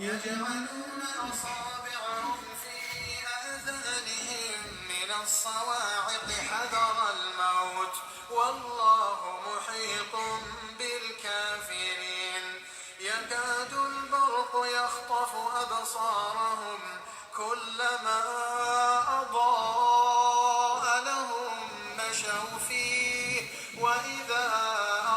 يجعلون أصابعهم في آذانهم من الصواعق حذر الموت والله محيط بالكافرين يكاد البرق يخطف أبصارهم كلما أضاء لهم مشوا فيه وإذا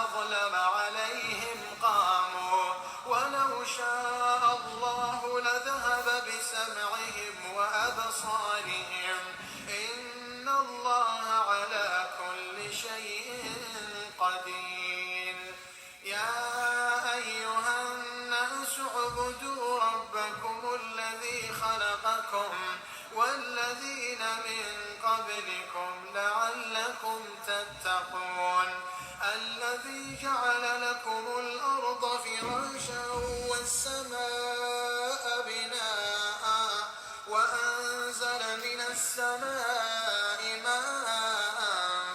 أظلم عليهم قاموا ولو شاء الله لذهب بسمعهم وأبصارهم إن الله على كل شيء قدير يا أيها الناس اعبدوا ربكم الذي خلقكم والذين من قبلكم لعلكم تتقون الذي جعل لكم الأرض فراشا والسماء بناء وأنزل من السماء ماء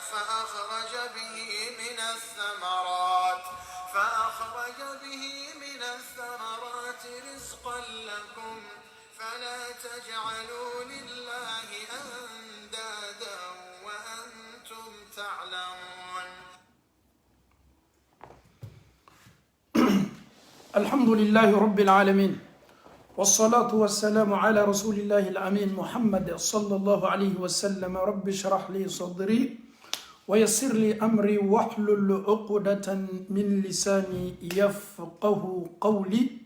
فأخرج به من الثمرات رزقا لكم فلا تجعلوا لله أندادا وأنتم تعلمون الحمد لله رب العالمين والصلاة والسلام على رسول الله الأمين محمد صلى الله عليه وسلم رب اشرح لي صدري ويسر لي أمري واحلل عقدة من لساني يفقه قولي.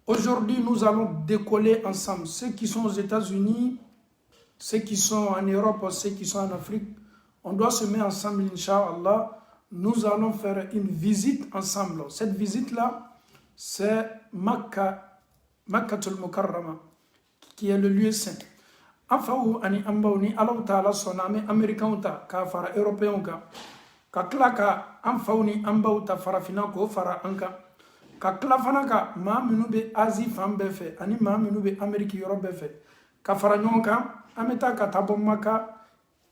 Aujourd'hui, nous allons décoller ensemble. Ceux qui sont aux États-Unis, ceux qui sont en Europe, ceux qui sont en Afrique, on doit se mettre ensemble, Inch'Allah. Nous allons faire une visite ensemble. Cette visite-là, c'est Makkatul Mukarrama, qui est le lieu saint. Enfin, ani ambauni Allah Ta'ala soname américain ta ka fara européen ka klaka amfauni ambauta fara finako fara anka ka klafana ka ma minube Asie fambe fe ani ma minube Amérique Europe fe ka fara nyonka ameta ka tabo maka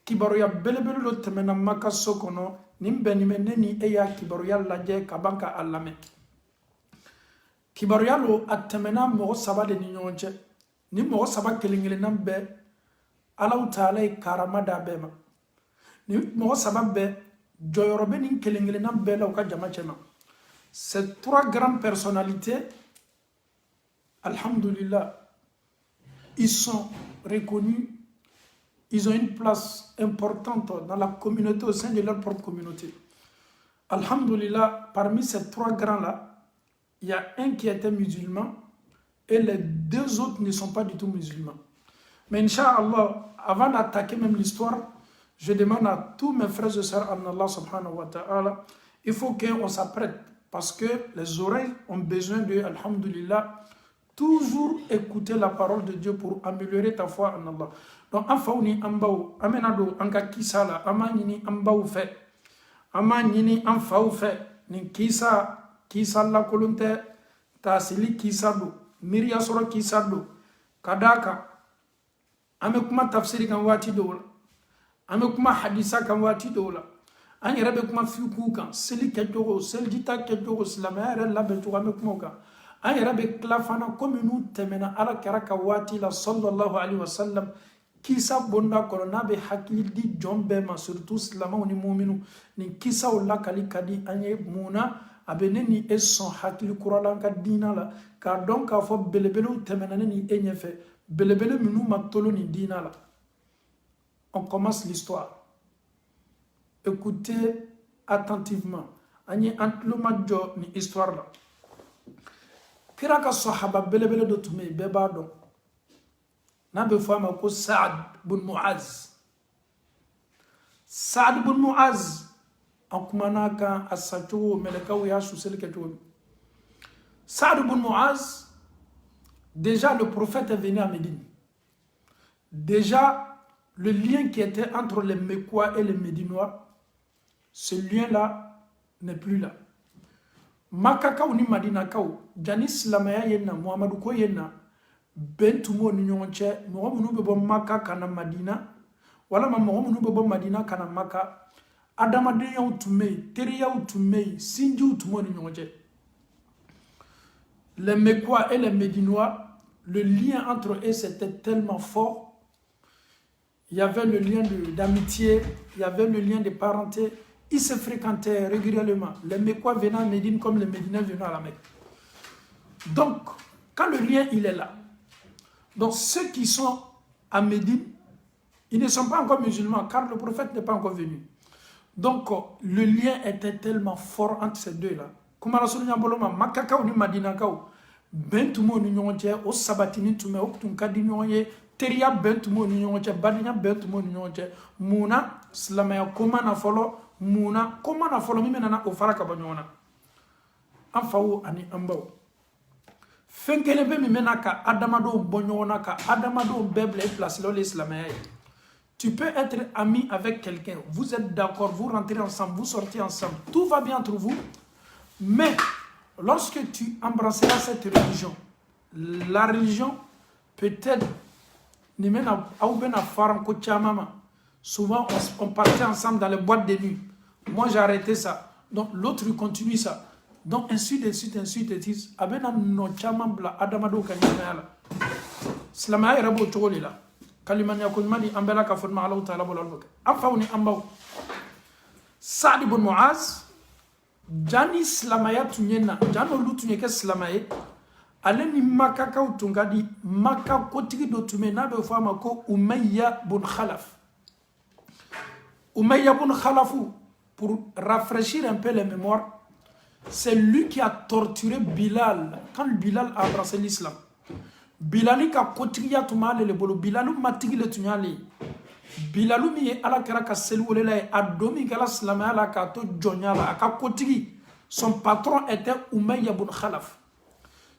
kibaru ya belebele lo temena maka sokono nimbe nimeneni eya kibaru ya laje ka banka allame kibaru ya lo atemena mo sabade ni nyonche ni mo sabak kelingile nambe Allah Ta'ala karamada bema ni mo sababbe joyorobe ni kelingile nambe la ka jamachema. Ces trois grandes personnalités, alhamdulillah, ils sont reconnus, ils ont une place importante dans la communauté, au sein de leur propre communauté. Alhamdulillah, parmi ces trois grands-là, il y a un qui était musulman et les deux autres ne sont pas du tout musulmans. Mais Inch'Allah, avant d'attaquer même l'histoire, je demande à tous mes frères et sœurs en Allah subhanahu wa ta'ala, il faut qu'on s'apprête parce que les oreilles ont besoin de, alhamdulillah, toujours écouter la parole de Dieu pour améliorer ta foi en Allah. Donc, en fauni ambao, amenado anka kisala, amanini ambao fe, amanini amfao fe, ni kisa la kolonte, tasili kisa do, miria soro kisa do, kadaka, ame kuma tafsiri kan wati dola, ame kuma hadisa kan wati dola, an yɛrɛ bɛ kuma fiku kan seli kɛcogo selijita kɛcogo silamɛya yɛrɛ labɛncogo an bɛ kuma o kan an yɛrɛ bɛ tila fana komi n'u tɛmɛna ala kɛra ka waati la sallallahu alaihi wasallam kisa bonda kɔnɔ n'a bɛ hakili di jɔn bɛɛ ma surtout silamɛw ni muminu nin kisaw lakali ka di an ye mun na a bɛ ne ni e sɔn hakili kurala an ka diina la k'a dɔn k'a fɔ belebelew tɛmɛna ne ni e ɲɛfɛ belebele minnu ma tolo nin diina la. On commence l'histoire. Écoutez attentivement. Ani antloma jo ni histoire la. Kira ka sahaba belebele do tume beba do. Na be fama ko Sa'd bin Mu'az. Sa'd bin Mu'az akumana ka asacho melekaw ya susel keto. Sa'd bin Mu'az, déjà le prophète est venu à Médine. Déjà le lien qui était entre les Mecquois et les Médinois, ce lien-là n'est plus là. Makakaw ni Madina kaw, jani silamaya yenna, Muhammadu ko yenna, bentumo ni nyonche, mɔgɔ minnu bɛ bɔ Maka kana Madina, walama mɔgɔ minnu bɛ bɔ Madina kana Maka, adamadenyaw tun bɛ yen, teriyaw tun bɛ yen, sinjiw tun b'o ni ɲɔgɔn cɛ. les Mecquois et les Médinois, le lien entre eux c'était tellement fort. Il y avait le lien d'amitié, il y avait le lien de parenté. Ils se fréquentaient régulièrement. Les Mecquois venaient à Médine comme les Médinois venaient à la Mecque. Donc, quand le lien il est là, donc ceux qui sont à Médine, ils ne sont pas encore musulmans car le prophète n'est pas encore venu. Donc, le lien était tellement fort entre ces deux-là. Comme Rasulullah Boloma, Makaka ou Madina Kao, Bentumo Nunyonche, O Sabatini Tume, O Tunkadi Nyoye, Teria Bentumo Nunyonche, Badina Bentumo Nunyonche, Muna, Slamaya, Komana Folo, Muna, Komana Folo, Mimena, Ofaraka Banyona. Amfao Ani Ambao. Fenkelebe Mimena ka Adamado Bonyona ka Adamado Beble place l'Islamaya. Tu peux être ami avec quelqu'un, vous êtes d'accord, vous rentrez ensemble, vous sortez ensemble, tout va bien entre vous, mais lorsque tu embrasseras cette religion, la religion peut-être, souvent on partait ensemble dans les boîtes de nuit, moi j'ai arrêté ça, donc l'autre continue ça, donc ainsi de suite, ainsi de suite, abena no chama bla adamado kanyala, slamaya rabo chogoli la. Kalimani yakulmani ambela ka fodma Allah ta'ala bolal afawni ambaw Sa'd ibn Mu'az jani islamaya tunyena jano lutunye ke islamaye aleni Makka ka utungadi Makka kotigi do tumena be fama ko Umayya ibn Khalaf. Umayya ibn Khalaf, pour rafraîchir un peu les mémoires, c'est lui qui a torturé Bilal quand Bilal a embrassé l'islam. Bilali ka kotigiya tumale le bolo Bilalu matigi le tunyali Bilalu mi ala kara ka selwole la adomi kala slamaya la ka to jonyala aka kotigi. Son patron était Umayya ibn Khalaf.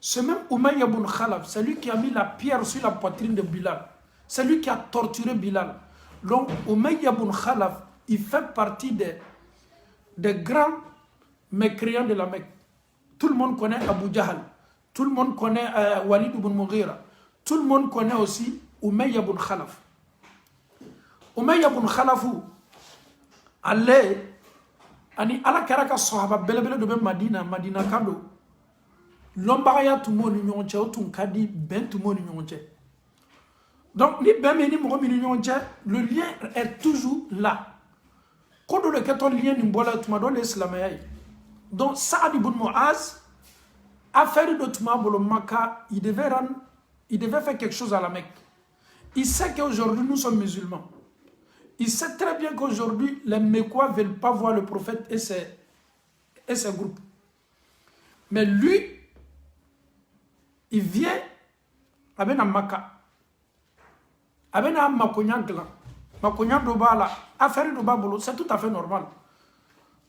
Ce même Umayya ibn Khalaf, c'est lui qui a mis la pierre sur la poitrine de Bilal. C'est lui qui a torturé Bilal. Donc Umayya ibn Khalaf, il fait partie des grands mécréants de la Mecque. Tout le monde connaît Abu Jahal. Tout le monde connaît Walid ibn Mughira. Tout le monde connaît aussi Umayya ibn Khalaf. Umayya ibn Khalaf, allez, ani ala karaka sahaba belebele de Madina kado. Lombaya tout le monde nyonche, tout kadi ben tout le monde nyonche. Donc ni ben ni mo nyonche, le lien est toujours là. Quand le katon lien ni bola tout ma dans l'islam. Donc Sa'd ibn Mu'az affaire de Touma Bolo Makka, il devait faire quelque chose à la Mecque. Il sait qu'aujourd'hui nous sommes musulmans. Il sait très bien qu'aujourd'hui les Mecquois ne veulent pas voir le prophète et ses groupes. Mais lui, il vient avec Makka. Avec Makonya Glan. Makonya Dobala, affaire de Babolo, c'est tout à fait normal.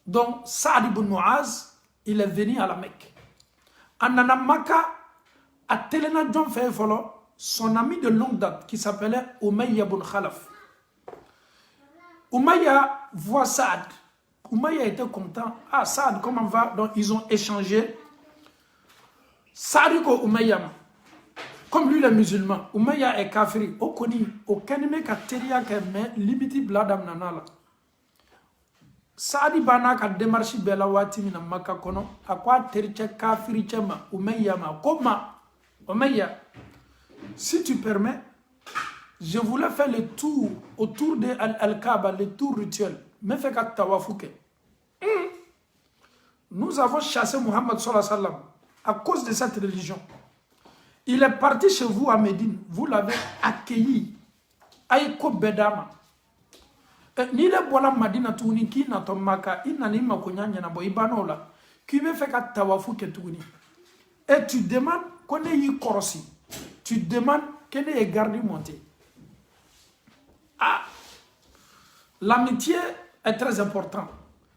Donc Sa'd ibn Mu'az, il est venu à la Mecque. Anana Makka a Telena John Fayfolo, son ami de longue date qui s'appelait Umayya ibn Khalaf. Umayya voit Saad. Umayya était content. Ah, Saad, comment va? Donc ils ont échangé. Saad ko Umayya. Comme lui, les musulmans, Umayya est kafiri. Okoni, aucun ne ka teria ke me limiti bladam nanala. Saadi bana ka démarche bela wati mina Makka kono akwa teriche kafiri chema Umayya ma koma Umayya, si tu permets, je voulais faire le tour autour de Al-Kaaba, le tour rituel, mais fait qu'à tawafouke. Nous avons chassé Muhammad sallallahu alayhi wa sallam à cause de cette religion. Il est parti chez vous à Médine, vous l'avez accueilli. Aïko Bedama. Ni le bola Madina tuni ki na to Makka ina ni makonya na bo ibanola qui veut faire ka tawafu ke tuni et tu demandes qu'on ait y korosi, tu demandes qu'elle ait gardé monté. Ah, l'amitié est très importante.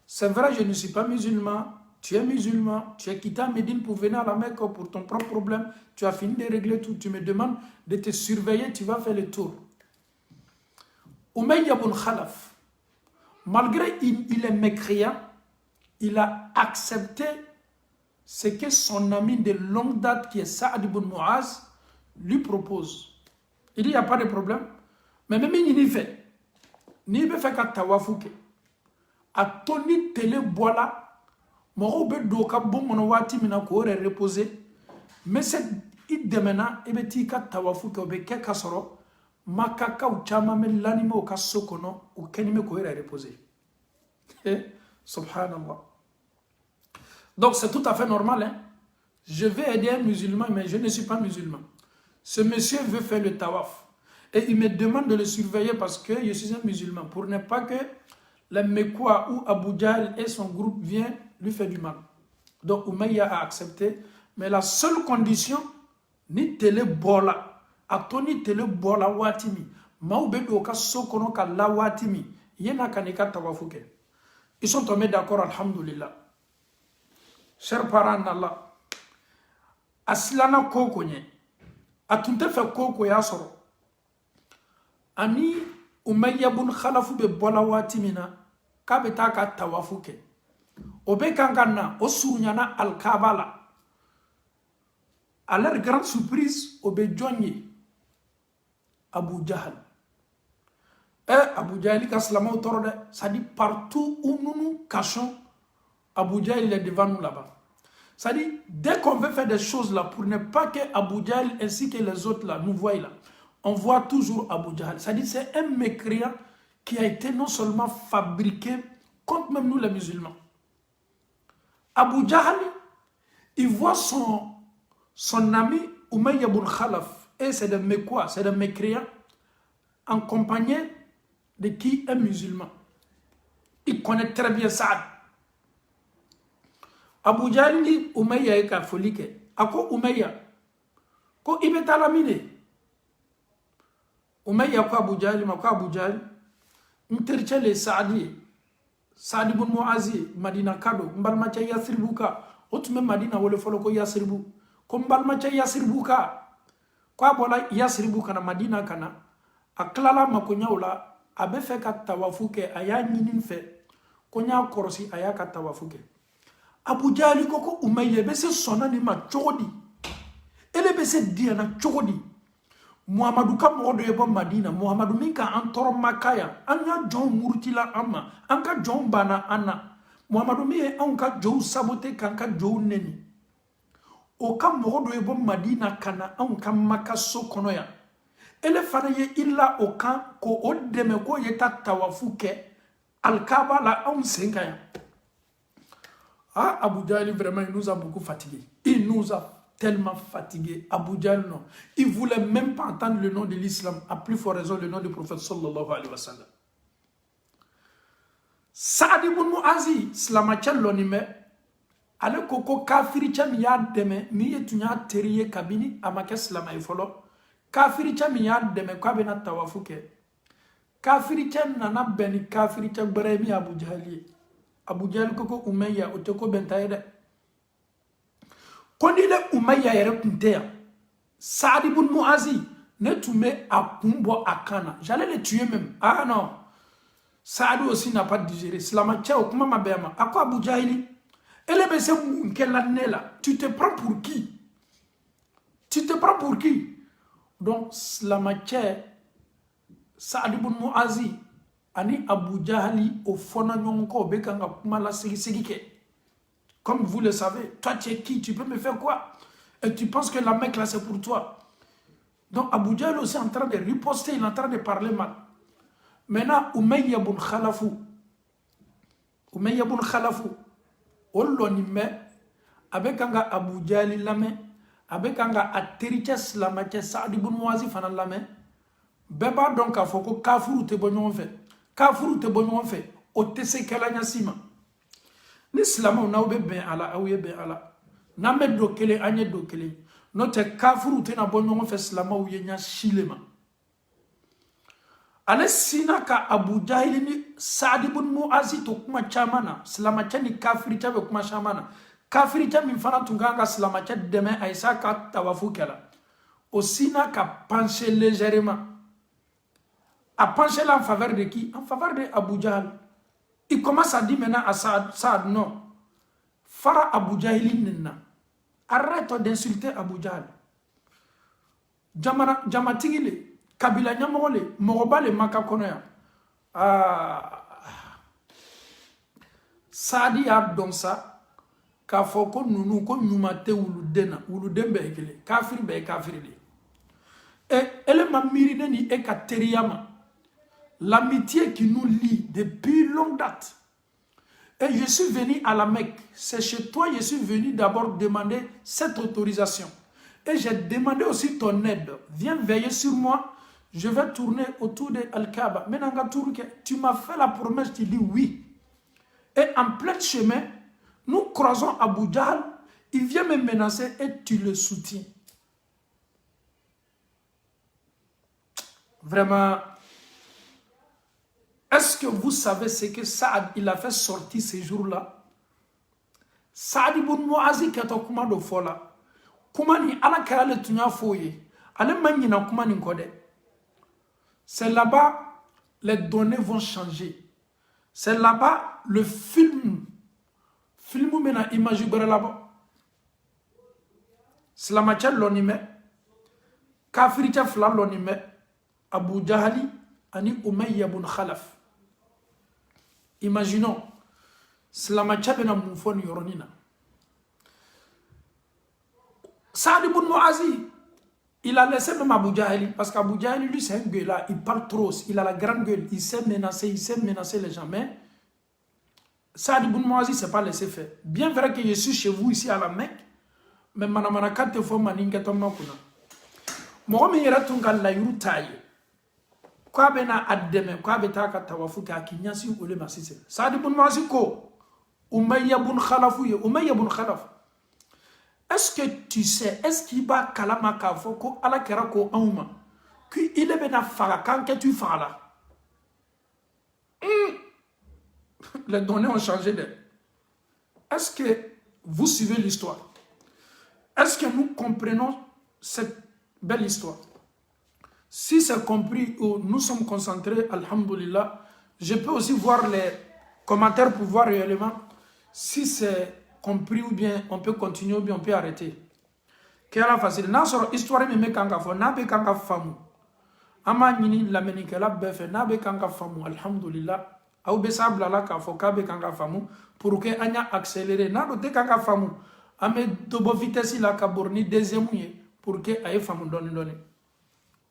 C'est vrai, je ne suis pas musulman, tu es musulman, tu es quitté à Médine pour venir à la Mecque pour ton propre problème, tu as fini de régler tout, tu me demandes de te surveiller, tu vas faire le tour. Umayya ibn Khalaf, malgré il est mécréant, il a accepté ce que son ami de longue date qui est Sa'd ibn Mu'az lui propose. Il dit il n'y a pas de problème, mais même il y fait. Ni be fait qu'à tawafouke. A toni télé boila, moro be doka bon mon wati mina ko reposer. mais cette idemena ebeti ka tawafu ke obeke kasoro makaka uchama me l'animo ka sokono ou kenime ko ira reposer. Subhanallah. Donc c'est tout à fait normal, hein. Je vais aider un musulman, mais je ne suis pas musulman. Ce monsieur veut faire le tawaf. Et il me demande de le surveiller parce que je suis un musulman. Pour ne pas que les Mekwa ou Abu Jahl et son groupe viennent lui faire du mal. Donc Umayya a accepté. Mais la seule condition, ni tele bola. Atoni tele bola watimi. Maoube doka sokono ka la watimi. Yena kanika tawafuke. Ils sont tombés d'accord, alhamdulillah. Chers parents d'Allah. Aslana koko nye. Atunte fe koko ya soro. Ani Umayya bun Khalafu be bola watimina. Kabe taka tawafuke. Obe kankana osurunyana al-Kabala. À leur grande surprise, obe joigné Abu Jahl. Et Abu Jahl kaslama autour ça dit partout où nous nous cachons, Abu Jahl il est devant nous là-bas. Ça dit, dès qu'on veut faire des choses là, pour ne pas que Abu Jahl ainsi que les autres là nous voient là, on voit toujours Abu Jahl. Ça dit, c'est un mécréant qui a été non seulement fabriqué contre même nous les musulmans. Abu Jahl, il voit son ami Umayya ibn Khalaf, et c'est des Mekwa, c'est des mécréants, en compagnie de qui est musulman. Il connaît très bien ça. Abu Jahl dit Umayya est catholique. Ako Umayya, ko ibeta lamine. Umayya ko Abu Jahl, ma ko Abu Jahl, interchele Saadi ibn Muazi, Madina kado, mbalma cha Yasribuka, otume Madina wole folo ko Yasribu. Ko mbalma cha Yasribuka, ko abola Yasribuka na Madina kana, aklala makonyaula, abe fe ka tawafuke aya nyinin fe, konya korosi aya ka tawafuke. Abu Jahl koko Umayya be se sona ni ma chogodi. Ele be se diana chogodi. Muhammadu ka modo yebo Madina, Muhammadu minka antoro makaya, anya John murutila amma, anka John bana anna. Muhammadu miye anka John sabote kanka John neni. Oka modo yebo Madina kana anka makaso konoya. Ele fana ye illa oka ko odeme ko yeta tawafuke al-Kabala on senkaya. Ah, Abu Jahl, vraiment, il nous a beaucoup fatigués. Il nous a tellement fatigués. Abu Jahl, non. Il ne voulait même pas entendre le nom de l'islam, à plus forte raison le nom du prophète sallallahu alayhi wa sallam. Saad ibn Muazi, Slamachal l'onime, ale koko kafiri cham ya deme, miye tunya teriye kabini, amake slama ifolo, kafiri cham ya deme, kwa bena tawafuke. Kafiri cham nana beni, kafiri cham bremi Abu Jahli. Abu Jahl koko Umayya otoko bentaide. Kondile Umayya yere kunteya. Saad ibn Muazi ne tume akumbo akana. J'allais le tuer même. Ah non. Saad aussi n'a pas digéré. Slama tchao kuma mabema. Ako Abu Jahli. Ele bese mkela nela. Tu te prends pour qui? Tu te prends pour qui? Donc Slama tchao Saad ibn Muazi ani Abu Jahli au fona nyonko bekanga kumala sigike. Comme vous le savez, toi tu es qui? Tu peux me faire quoi? Et tu penses que la Mecque là c'est pour toi. Donc Abu Jahl aussi en train de riposter, il est en train de parler mal. Maintenant Umayya ibn Khalafu. Umayya ibn Khalafu. Olonime avec anga Abu Jahl lame, avec anga atericha slamache Saad ibn Muazi fana lame. Beba donc a foko kafuru te bonyon fait. Kafuru te bonyon fait. O te se kelanya sima. Ni slama na ube ben ala awye ben ala. Na me dokele anye dokele. No te kafuru te na bonyon fait slama uye nya shilema. Ale sina ka Abu Jahl ni Saad ibn Muazi to kuma chamana. Slama chani kafiri chabe kuma chamana. Kafiri chabe mfana tunganga slama chade deme aisa ka tawafu kela. O sina ka pencher légèrement. A penché là en faveur de qui? En faveur de Abu Jahl. Il commence à dire maintenant à Saad non. Fara Abu Jahl nina. Arrête d'insulter Abu Jahl. Jamatigile, Kabila nyamole, Morobale makakonoya. Saadi a donc ça. k'a fɔ ko nunu ko ɲuman tɛ wuluden na wuluden bɛɛ ye kelen kafiri bɛɛ ye kafiri de et ele ma miiri ne ni e ka teriya ma l'amitié qui nous lie depuis longue date. Et je suis venu à la Mecque. C'est chez toi je suis venu d'abord demander cette autorisation. Et j'ai demandé aussi ton aide. Viens veiller sur moi. Je vais tourner autour de Al-Kaaba. Maintenant, tu m'as fait la promesse, tu dis oui. Et en plein chemin, nous croisons Abu Jahl. Il vient me menacer et tu le soutiens. Vraiment... Est-ce que vous savez ce que Saad il a fait sortir ces jours-là? Saad ibn Muazi kato kuma do fola. Kuma ni ala kera le tunya foye. Ale manina kuma ni kode. C'est là-bas les données vont changer. C'est là-bas le film. Film mena image bare là-bas. Slamacha l'onime. Kafiricha fla l'onime. Abu Jahali ani Umayya ibn Khalaf. Imaginons, Slamacha bena moufon yoronina. Saad ibn Muazi, il a laissé même Abu Jahali, parce qu'Abu Jahali, lui, c'est un gueulard, il parle trop, il a la grande gueule, il sait menacer les gens, mais Saad ibn Muazi, c'est pas laissé faire. Bien vrai que je suis chez vous ici à la Mecque, mais manamana 4 fois maninga makuna. Moi, je suis tunga la yurutaye. Kwa bena ademe kwa betaka tawafuka akinyasi ule masise Saad ibn Muazi ko Umayya ibn Khalaf Umayya ibn Khalaf. Est-ce que tu sais est-ce qu'il va kalama ka foko ala kera ko auma qui il est bena fara quand que tu feras là les données ont changé de. Est-ce que vous suivez l'histoire? Est-ce que nous comprenons cette belle histoire? Si c'est compris ou nous sommes concentrés, alhamdoulilah, je peux aussi voir les commentaires pour voir réellement si c'est compris ou bien on peut continuer ou bien on peut arrêter. Quelle est facile? N'a pas histoire mais me kanga fo n'a pas kanga famu. Ama nini la menikela befe n'a pas kanga famu alhamdoulilah. Au besabla la ka fo ka be kanga famu pour que anya accélérer n'a pas kanga famu. Ame double vitesse la ka borni deuxième pour que aye famu donne.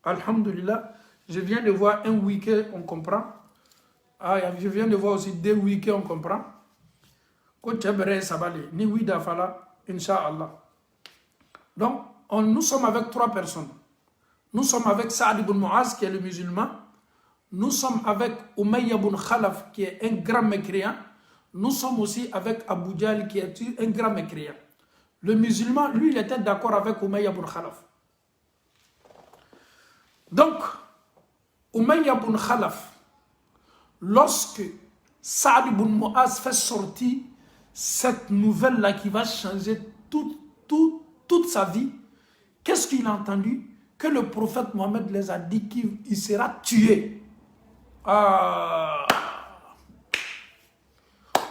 Alhamdulillah, je viens de voir un week-end, on comprend. Ah, je viens de voir aussi 2 week-ends, on comprend. Ni wida fala, Inch'Allah. Donc, nous sommes avec 3 personnes. Nous sommes avec Saad ibn Muaz, qui est le musulman. Nous sommes avec Umayya ibn Khalaf, qui est un grand mécréant. Nous sommes aussi avec Abu Jahl, qui est un grand mécréant. Le musulman, lui, il était d'accord avec Umayya ibn Khalaf. Donc, Umayya ibn Khalaf, lorsque Saad ibn Muaz fait sortir cette nouvelle-là qui va changer toute sa vie, qu'est-ce qu'il a entendu? Que le prophète Mohammed les a dit qu'il sera tué. Ah.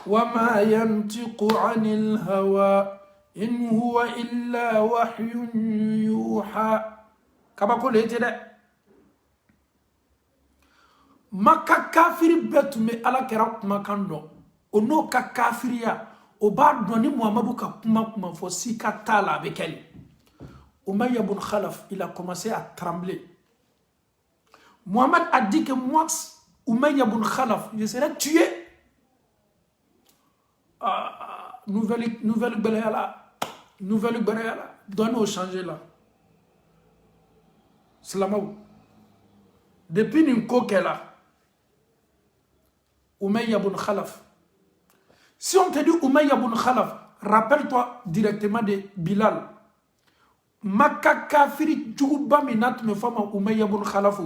وَمَا يَنْتِقُ عَنِ الْهَوَىٰ إِنْ هُوَ إِلَّا وَحْيٌ يُوحَىٰ. Kabako l'était. Maka kafiri betume ala kera kuma kando ono ka kafiriya o ba doni Muhammadu ka kuma fo si ka tala avec elle. Umayya ibn Khalaf il a commencé à trembler. Muhammad a dit que moi Umayya ibn Khalaf je serai tué. Nouvelle belayala donne au changer là. Salamou. Depuis une coque là. Umayya ibn Khalaf. Si on te dit Umayya ibn Khalaf, rappelle-toi directement de Bilal. Maka kafiri djouba minat me fama Umayya ibn Khalaf.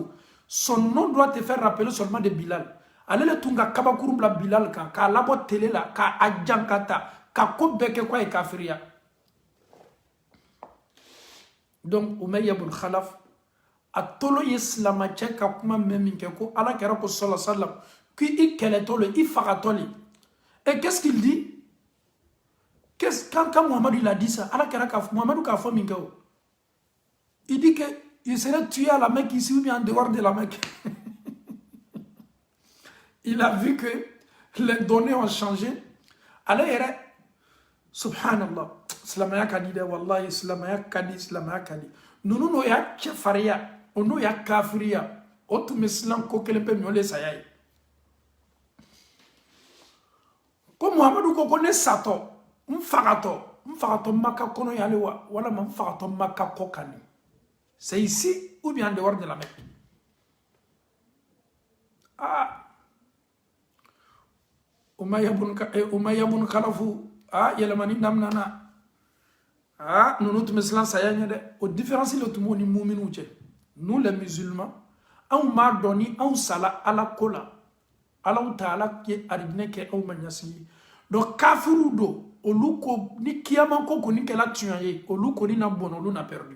Son nom doit te faire rappeler seulement de Bilal. Allez le tunga kabakurum la Bilal kan, ka labo tele la, ka adjankata, ka kobeke kwa e kafiria. Donc Umayya ibn Khalaf a tolo islama cheka kuma meminke ko ala kera ko sallallahu alayhi wa sallam. Qui il fagatoli. Et qu'est-ce qu'il dit? Quand Mohamed il a dit ça, il dit qu'il serait tué à la Mecque ici ou bien en dehors de la Mecque. Il a vu que les données ont changé. Alors, Subhanallah. Silamaya ka di de, wallahi, silamaya ka di, silamaya ka di. Nunu no ya cɛfariya, o no ya kafiriya, o tun bɛ silan ko kelen pe ɲɔle saya ye. Ko Muhammadu ko ko ne satɔ, n fagatɔ Maka kɔnɔ yale wa, walama n fagatɔ Maka kɔ kan ni. C'est ici ou bien en dehors de la Mecque. Ah, Umayya bun Khalafu, ah, yelamani namnana. Ah, nous nous mettons ça y est. Au différence le tout monde ni mouminu tche. Nous les musulmans, on m'a donné un sala à la cola, à la outala qui est arrivé que on m'a nyasi. Donc kafirudo, au louko ni kiaman ko koni kela tuaye, au louko ni na bono lu na perdu.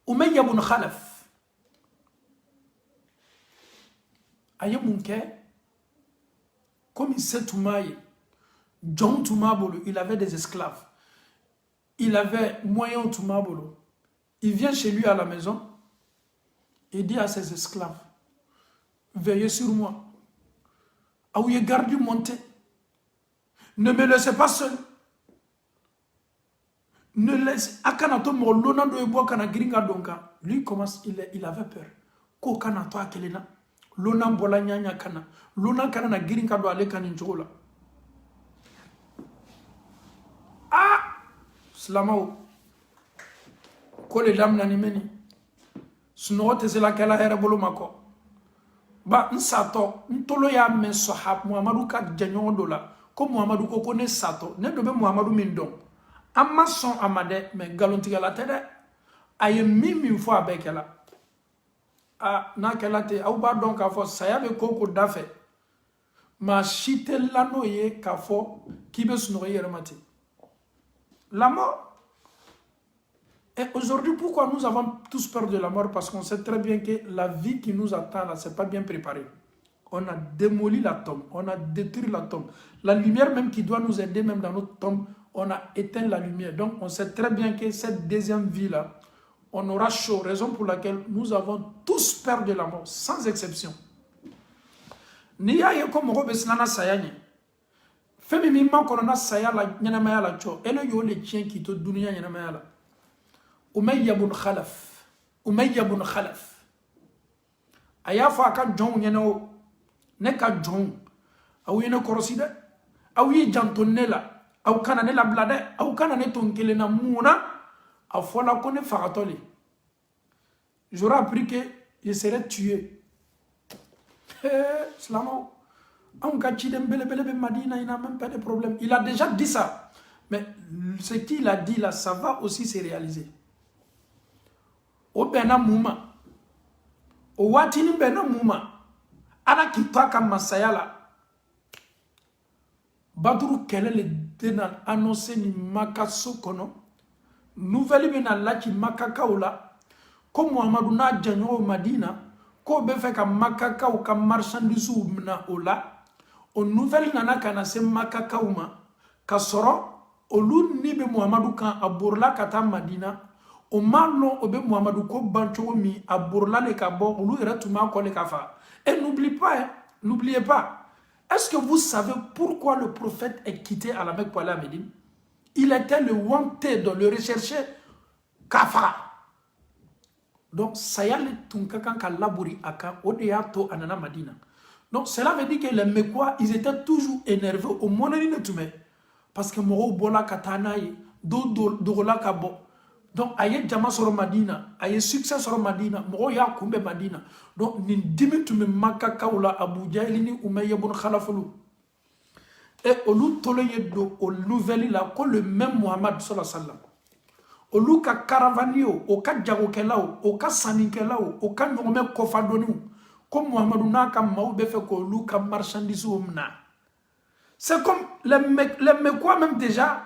Umayya bun Khalaf. Aye munke, comme il sait tout maille, John Toumabolo, il avait des esclaves. Il avait moyen Toumabolo. Il vient chez lui à la maison et dit à ses esclaves, veillez sur moi. Aouye garde monté. Ne me laissez pas seul. Ne laisse Akanato Molona de Ebo Kana Gringa Donka. Lui commence, il avait peur. Ko Kanato Akelena. Lona Bolanya Kana. Lona Kana na Gringa do Ale Kaninjola. Ah! Slamao. Ko les dames n'animeni. Sunote c'est la kala hera bolo mako. Ba nsato ntolo ya men sahab Muhammadu ka janyo dola. Ko Muhammadu ko ne sato. Ne dobe Muhammadu min don. Amma son amade mais galontiga la tede. Aye mimi fois avec elle. Ah na kala te au ba donc a fo sayabe koko dafe. Ma chite lano ye ka fo kibe suno yermati. La mort. Et aujourd'hui, pourquoi nous avons tous peur de la mort? Parce qu'on sait très bien que la vie qui nous attend là, c'est pas bien préparé. On a démoli la tombe, on a détruit la tombe. La lumière même qui doit nous aider, même dans notre tombe, on a éteint la lumière. Donc on sait très bien que cette deuxième vie-là, on aura chaud, raison pour laquelle nous avons tous peur de la mort, sans exception. Niya ye ko mogo beslana sayani. Femi mi man kono na saya la nyanamaya la cho. Elo yo le chien qui to dunia nyanamaya la. Umayya bun Khalaf. Aya fa ka jon nyano ne ka jon. Awu yene koroside. Awu yi jantonela. Awu kana ne la blade. Awu kana ne tonkele na muna. Afola ko ne faratoli. J'aurais appris que je serais tué. Slamo. Il n'a même pas de problème. Il a déjà dit ça. Mais ce qu'il a dit là, ça va aussi se réaliser. Au Bena Mouma. Au Watini Bena Mouma. Ana Kitaka Masayala. Badru Kelele Denan annoncé ni Makaso Kono. Nouvelle Bena Laki Makakaoula. Comme Muhammadu na Djanyo Madina. Ko befe ka makaka ou ka marchandise ou na ola. O nouvelle nana kana se makaka ou ma. Ka soro. O lu ni be Muhammadu kan aburla kata Madina. O mano obe Muhammadu ko bancho mi aburla le kabo. O lu retuma ko le kafa. Et n'oubliez pas. Est-ce que vous savez pourquoi le prophète est quitté à la Mecque pour aller à Médine? Il était le wanted, le recherché kafa. Donc, ça y est, tout le monde a labouré à Odeato Anana Madina. Donc, cela veut dire que les Mekwa, ils étaient toujours énervés au moment de tout. Parce que Moro Bola Katanaï, Dola Kabo. Donc, aye Jama sur Madina, aye succès sur Madina, Moro Ya Kumbe Madina. Donc, ni dimi tu me makakaoula Abuja Elini Umayya bun Khalafulu. Et au loup toleye do, au nouvelle là, que le même Muhammad sallallahu alayhi wa sallam. Olu ka caravanio, o ka jagokelao, o ka sanikelao, o ka nyome kofadonu, comme Muhammadu na ka maoube fait que olu ka marchandise omna. C'est comme les Mekwa même déjà,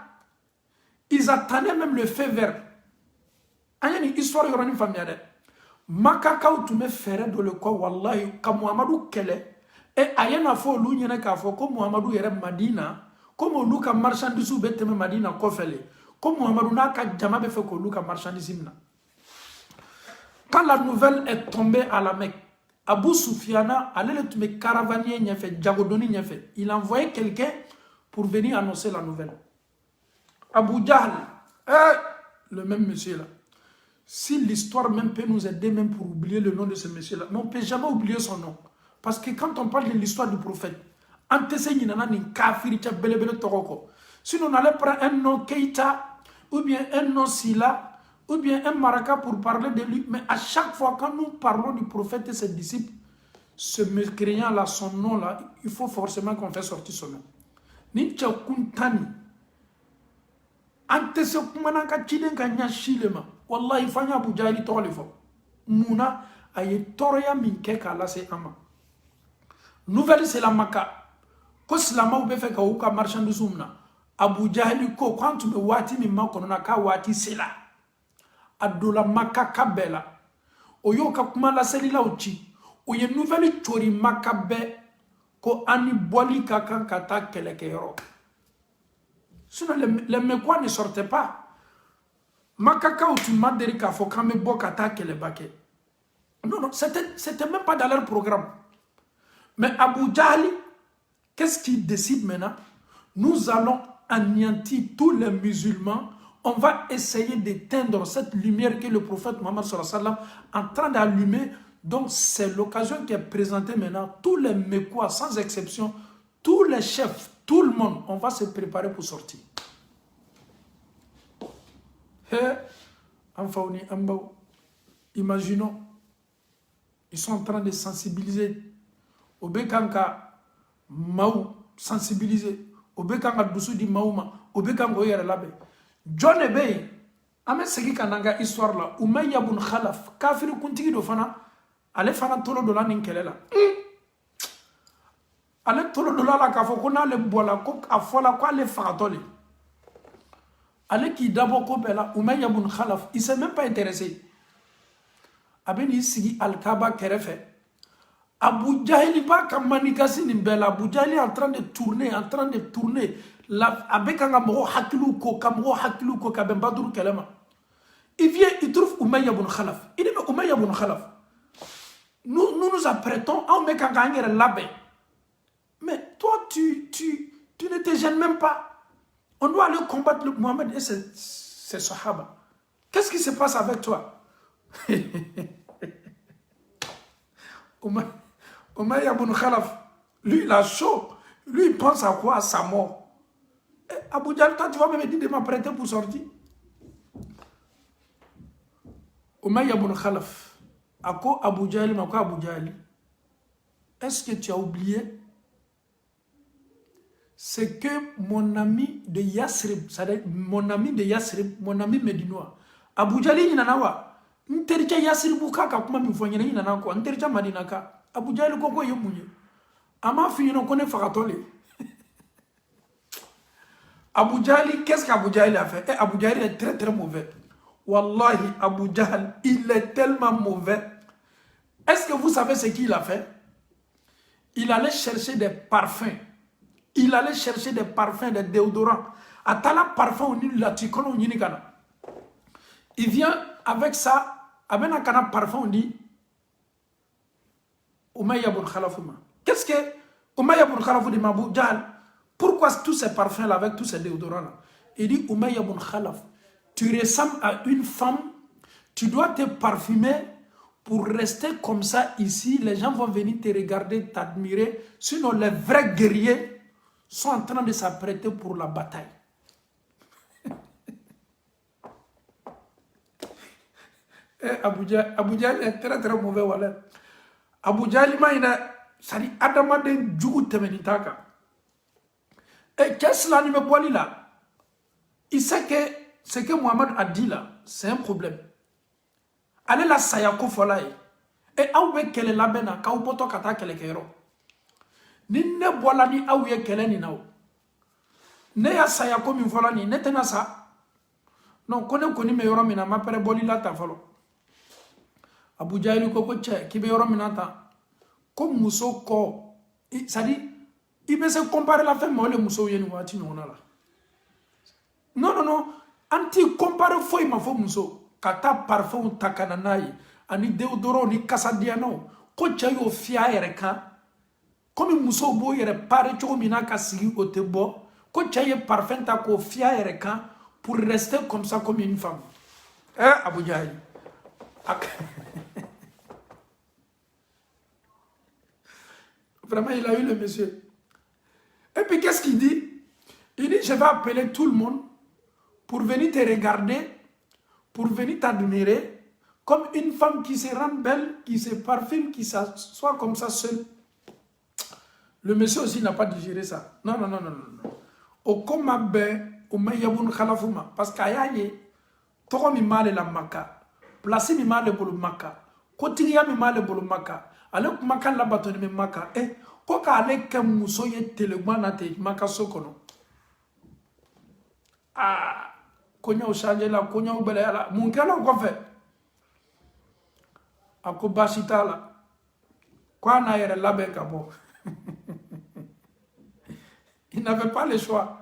ils attendaient même le feu vert. Il y a une histoire qui est familière. Makaka tu me ferais de le quoi, wallahi, ka Muhammadu kele, et ayena fo olu nyene ka fo, comme Muhammadu yere Madina, comme olu ka marchandise ou beteme Madina kofele. Comme Muhammadu n'a qu'à jamais fait que Luka marchandise. Quand la nouvelle est tombée à la Mecque, Abu Soufiana allait le tuer caravanier, il a envoyé quelqu'un pour venir annoncer la nouvelle. Abu Jahl, le même monsieur là. Si l'histoire même peut nous aider même pour oublier le nom de ce monsieur là, mais on ne peut jamais oublier son nom. Parce que quand on parle de l'histoire du prophète, sinon on allait prendre un nom Keita, ou bien un nom Sila, ou bien un Maraka pour parler de lui. Mais à chaque fois quand nous parlons du prophète et ses disciples, ce mécréant là, son nom là, il faut forcément qu'on fasse sortir son nom. Ni Kuntani. Ante se kumana ka ciden ka nyashilema wallahi fanya Abu Jahli tolifo muna aye toroya min ke kala se ama nouvelle c'est la Maka ko silama ube fe ka uka marchandise umna Abu Jahli ko kwantu me wati mi makono na ka wati sila adola Maka kabela oyo ka kuma la selila uchi oye nouvelle chori Maka be ko ani boli ka kan kata keleke yoro. Sinon, les Mekwa ne sortaient pas. Makaka ou tu m'as dit qu'il faut quand même boire les baquets. Non, non, c'était même pas dans leur programme. Mais Abu Jahl, qu'est-ce qu'il décide maintenant? Nous allons anéantir tous les musulmans. On va essayer d'éteindre cette lumière que le prophète Mohammed sallallahu alayhi wa sallam est en train d'allumer. Donc, c'est l'occasion qui est présentée maintenant. Tous les Mekwa, sans exception, tous les chefs, tout le monde, on va se préparer pour sortir. Imaginons, ils sont en train de sensibiliser. Obekanka Maou, sensibiliser. Obekanka Doussou di Maouma, Obekanka Oyere Labe. John Ebey, Ame Segi Kananga histoire là, Umayya bun Khalaf, Kafiri Kuntigi do Fana, Ale Fana Tolo Dola Ninkelela. Ale tolo dola la kafo kona le bola ko afola ko ale fagatole. Ale qui d'abord ko bela Umayya bun Khalaf, il s'est même pas intéressé. Abeni sigi al-Kaaba kerefe. Abu Jahl ba kamanikasi ni bela Abu Jahl est en train de tourner, la abekanga mo hakilu ko kabem badru kelema. Il vient, il trouve Umayya bun Khalaf. Il dit mais Umayya bun Khalaf. Nous apprêtons à mekanga ngere labe. Mais toi, tu ne te gênes même pas. On doit aller combattre le Mohammed et ses Sahaba. Qu'est-ce qui se passe avec toi? Umayya ibn Khalaf, lui, il a chaud. Lui, il pense à quoi? À sa mort. Abu Jahl, toi, tu vas me dire de m'apprêter pour sortir? Umayya ibn Khalaf, à quoi Abu Jahl, est-ce que tu as oublié? C'est que mon ami de Yasrib, c'est-à-dire mon ami médinois, Abu Jahl il nanawa, nterja Yasrib kaka kuma mifonyene il nanako, nterja Madinaka, Abu Jahl koko yomunye, ama finino kone fakatole. Abu Jahl, qu'est-ce qu'Abu Jahl a fait? Abu Jahl est très très mauvais. Wallahi, Abu Jahl, il est tellement mauvais. Est-ce que vous savez ce qu'il a fait? Il allait chercher des parfums. Il allait chercher des parfums, des déodorants. Atala parfum il vient avec ça, avec un canap parfum, on dit Umayya ibn Khalaf. Qu'est-ce que Umayya ibn Khalaf dit Abu Jahl? Pourquoi tous ces parfums là avec tous ces déodorants là? Il dit Umayya ibn Khalaf, tu ressembles à une femme, tu dois te parfumer pour rester comme ça ici. Les gens vont venir te regarder, t'admirer. Sinon, les vrais guerriers sont en train de s'apprêter pour la bataille. Abu Jahl est très très mauvais. Voilà. Abu Jahl, c'est Adama de Djougou Temenitaka. Et qu'est-ce que l'anime boili là? Il sait que ce que Mohamed a dit là, c'est un problème. Allez la sayako folaye. Et aouwe kele labena, kaupoto kata kele kero. Ni ne bola ni aouye kele ni nao. Ne ya sayako mi fola ni, ne tena sa. Non, kone me yoro mina, ma pere boli la ta folo. Abu Jahl koko che, kibe yoro mina ta. Comme muso ko, ça dit, il peut se comparer la femme, le muso yeni wati nyona la. Non, anti-compare foi ma fo muso. Kata parfum takananayi ani deodoro ni kasadiano ko chayo fia ereka comme muso bo yere pare chogo mina ka sigi o tebo Ko cɛ ye parfum ta k'o fiyɛ a yɛrɛ kan pour rester comme ça comme une femme. Abu Jahil. Vraiment, il a eu le monsieur. Et puis, qu'est-ce qu'il dit? Il dit, je vais appeler tout le monde pour venir te regarder, pour venir t'admirer, comme une femme qui se rend belle, qui se parfume, qui s'assoit comme ça seule. Le monsieur aussi n'a pas digéré ça. Non, non, non, non, non. Au Komabe, au Mayabun Khalafuma, parce qu'Ayaye, Toro mi male la maka, place mi male bolo maka, kotiya mi male bolo maka, ale maka la batoni mi maka, ko ka ale ke muso ye telegma te maka sokono. Ah, konya o change la, konya o bele la, mun kala ko fe. Ako basita la. Kwa na yere labe ka bo. Il n'avait pas le choix.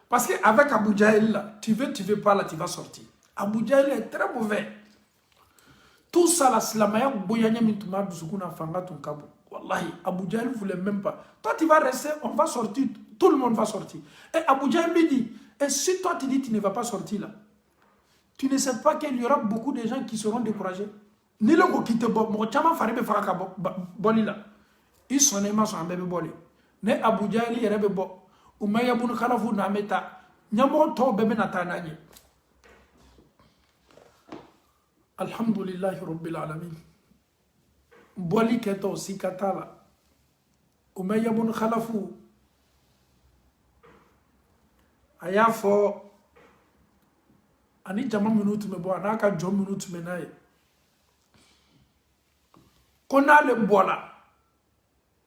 Parce qu'avec Abu Jahil, là, tu veux pas, là, tu vas sortir. Abu Jahil est très mauvais. Tout ça, la slamaya, boyanya mituma, bisukuna, fanga, ton kabo. Wallahi, Abu Jahil ne voulait même pas. Toi, tu vas rester, on va sortir, tout le monde va sortir. Et Abu Jahil lui dit, et si toi, tu dis, tu ne vas pas sortir là, tu ne sais pas qu'il y aura beaucoup de gens qui seront découragés. Ni le go quitte Bob, mon chama faribe faraka boli là. Ils sont aimants, sont un bébé boli. Ne Abu Jahil, il y a bébé Bob. Umayya bun Khalafu na meta nyamo to bebe na tananye. Alhamdulillahi rabbil alamin. Boli keto sikatala. Umayya bun Khalafu aya fo ani jama minute me bo anaka jom minute me naye. Kona le bola.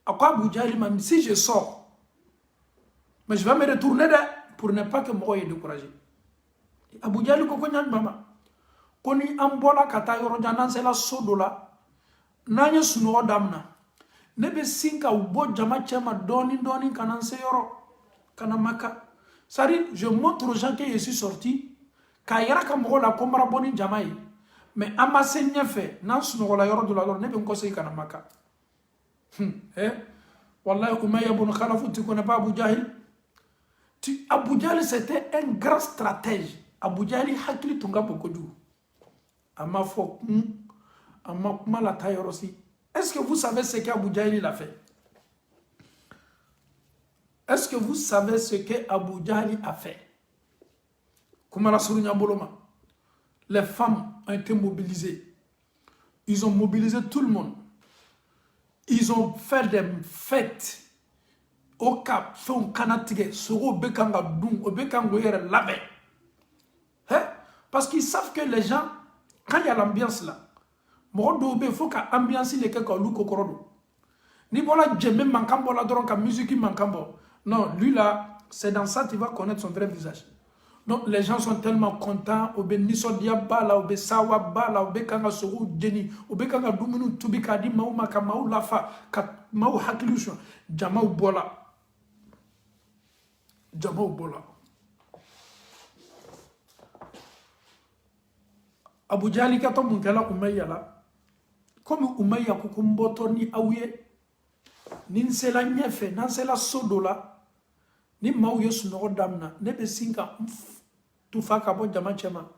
Akwa Abu Jahil m'a dit si je sors, mais je vais me retourner pour ne pas que moi ait découragé. Abu Jahil ko konya mama. Koni ambola kata yoro janan c'est la sodola. Nanya suno damna. Nebe sinka ubo jama chema doni kanan se yoro. Kana maka. Sari, je montre aux gens que je suis sorti. Kayara kambola komara boni jamaï. Mais amasse nyefe nan suno la yoro de la lor nebe nkose kana maka. Wallahi Umayya bun Khalafu, tu connais pas Abu Jahil? Abu Jahil c'était un grand stratège. Abu Jahil hakili tunga bokodu. Ama fo ama kuma la tailleur aussi. Est-ce que vous savez ce qu'Abu Jahil a fait? Est-ce que vous savez ce que Abu Jahil a fait? Kuma la surunya boloma. Les femmes ont été mobilisées. Ils ont mobilisé tout le monde. Ils ont fait des fêtes au Cap, son Kanatige, Soro Bekanga Doum, Obekango Yere Labe. Parce qu'ils savent que les gens, quand il y a l'ambiance là, il faut que l'ambiance les quelqu'un loup kokorodo. Ni bola djemé mankambo la doron ka musique mankambo. Non, lui là, c'est dans ça que tu vas connaître son vrai visage. Donc les gens sont tellement contents, obe nisodia bala, obe sawa bala, obe kanga soro deni, obe kanga dumunu tubika di mau maka mau lafa, kat mau hakilusho, jamau bola. Jamau bola. Abu Jahil kato munkela Umayya la. Comme Umayya kukumboto ni aouye, ninsela nyefe, nansela sodola. Ni mau yesu no damna nebe sinka tu faka bo jama chema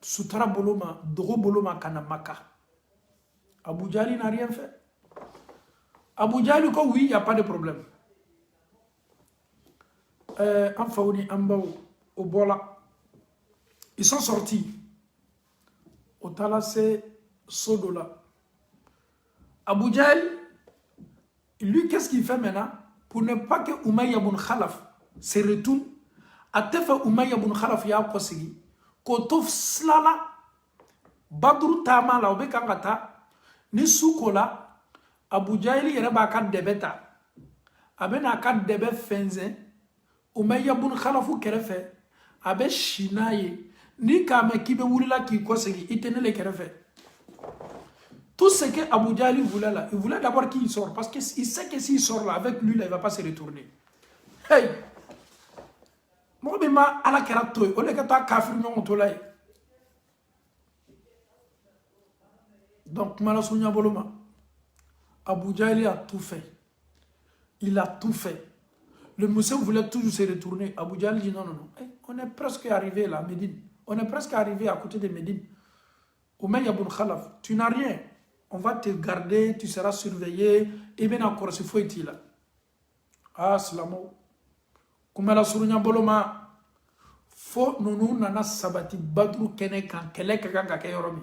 sutra boloma dogo boloma kana maka. Abu Jahil n'a rien fait. Abu Jahil ko oui, il n'y a pas de problème. Anfaouni ambao au bola. Ils sont sortis. Au talase sodola. Abu Jahil, lui qu'est-ce qu'il fait maintenant pour ne pas que Umayya bun Khalaf se retourne, a tefa Umayya bun Khalaf ya kosigi, kotof slala, badru tama la obe kangata, ni sukola, Abu Jahil yere ba kat debeta, abe na kat debe fenze, Umayya bun Khalafu kerefe, abe shinaye, ni kame kibe wulila ki kosigi, itenele kerefe. Tout ce que Abu Jahil voulait là, il voulait d'abord qu'il sorte, parce qu'il sait que s'il sort là, avec lui là, il ne va pas se retourner. Hey! Moi, je suis à la caractère, on est à kafir non to là. Donc, Malasounia Boloma, Abu Jahil a tout fait. Il a tout fait. Le monsieur voulait toujours se retourner. Abu Jahl dit non, non, non. On est presque arrivé là, à Médine. On est presque arrivé à côté de Médine. Umayya ibn Khalaf, tu n'as rien. On va te garder, tu seras surveillé. Et bien encore, c'est fouetté là. Ah, slamo. Kumela surunya boloma. Fo nunu nana sabati badru kene kan kele kakanga kayoromi.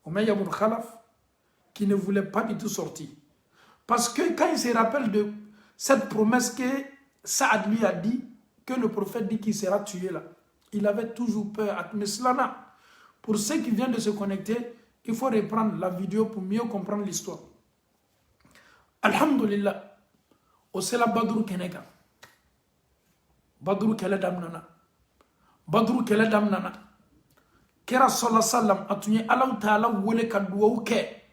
Umayya ibn Khalaf, qui ne voulait pas du tout sortir. Parce que quand il se rappelle de cette promesse que Saad lui a dit, que le prophète dit qu'il sera tué là, il avait toujours peur. Mais cela, pour ceux qui viennent de se connecter, il faut reprendre la vidéo pour mieux comprendre l'histoire. Alhamdulillah, au Sela Badru Keneka. Badru Kele Damnana. Badru Kele Damnana. Kera Sallallahu Sallam atunye Allah Ta'ala wole kaduwa uke.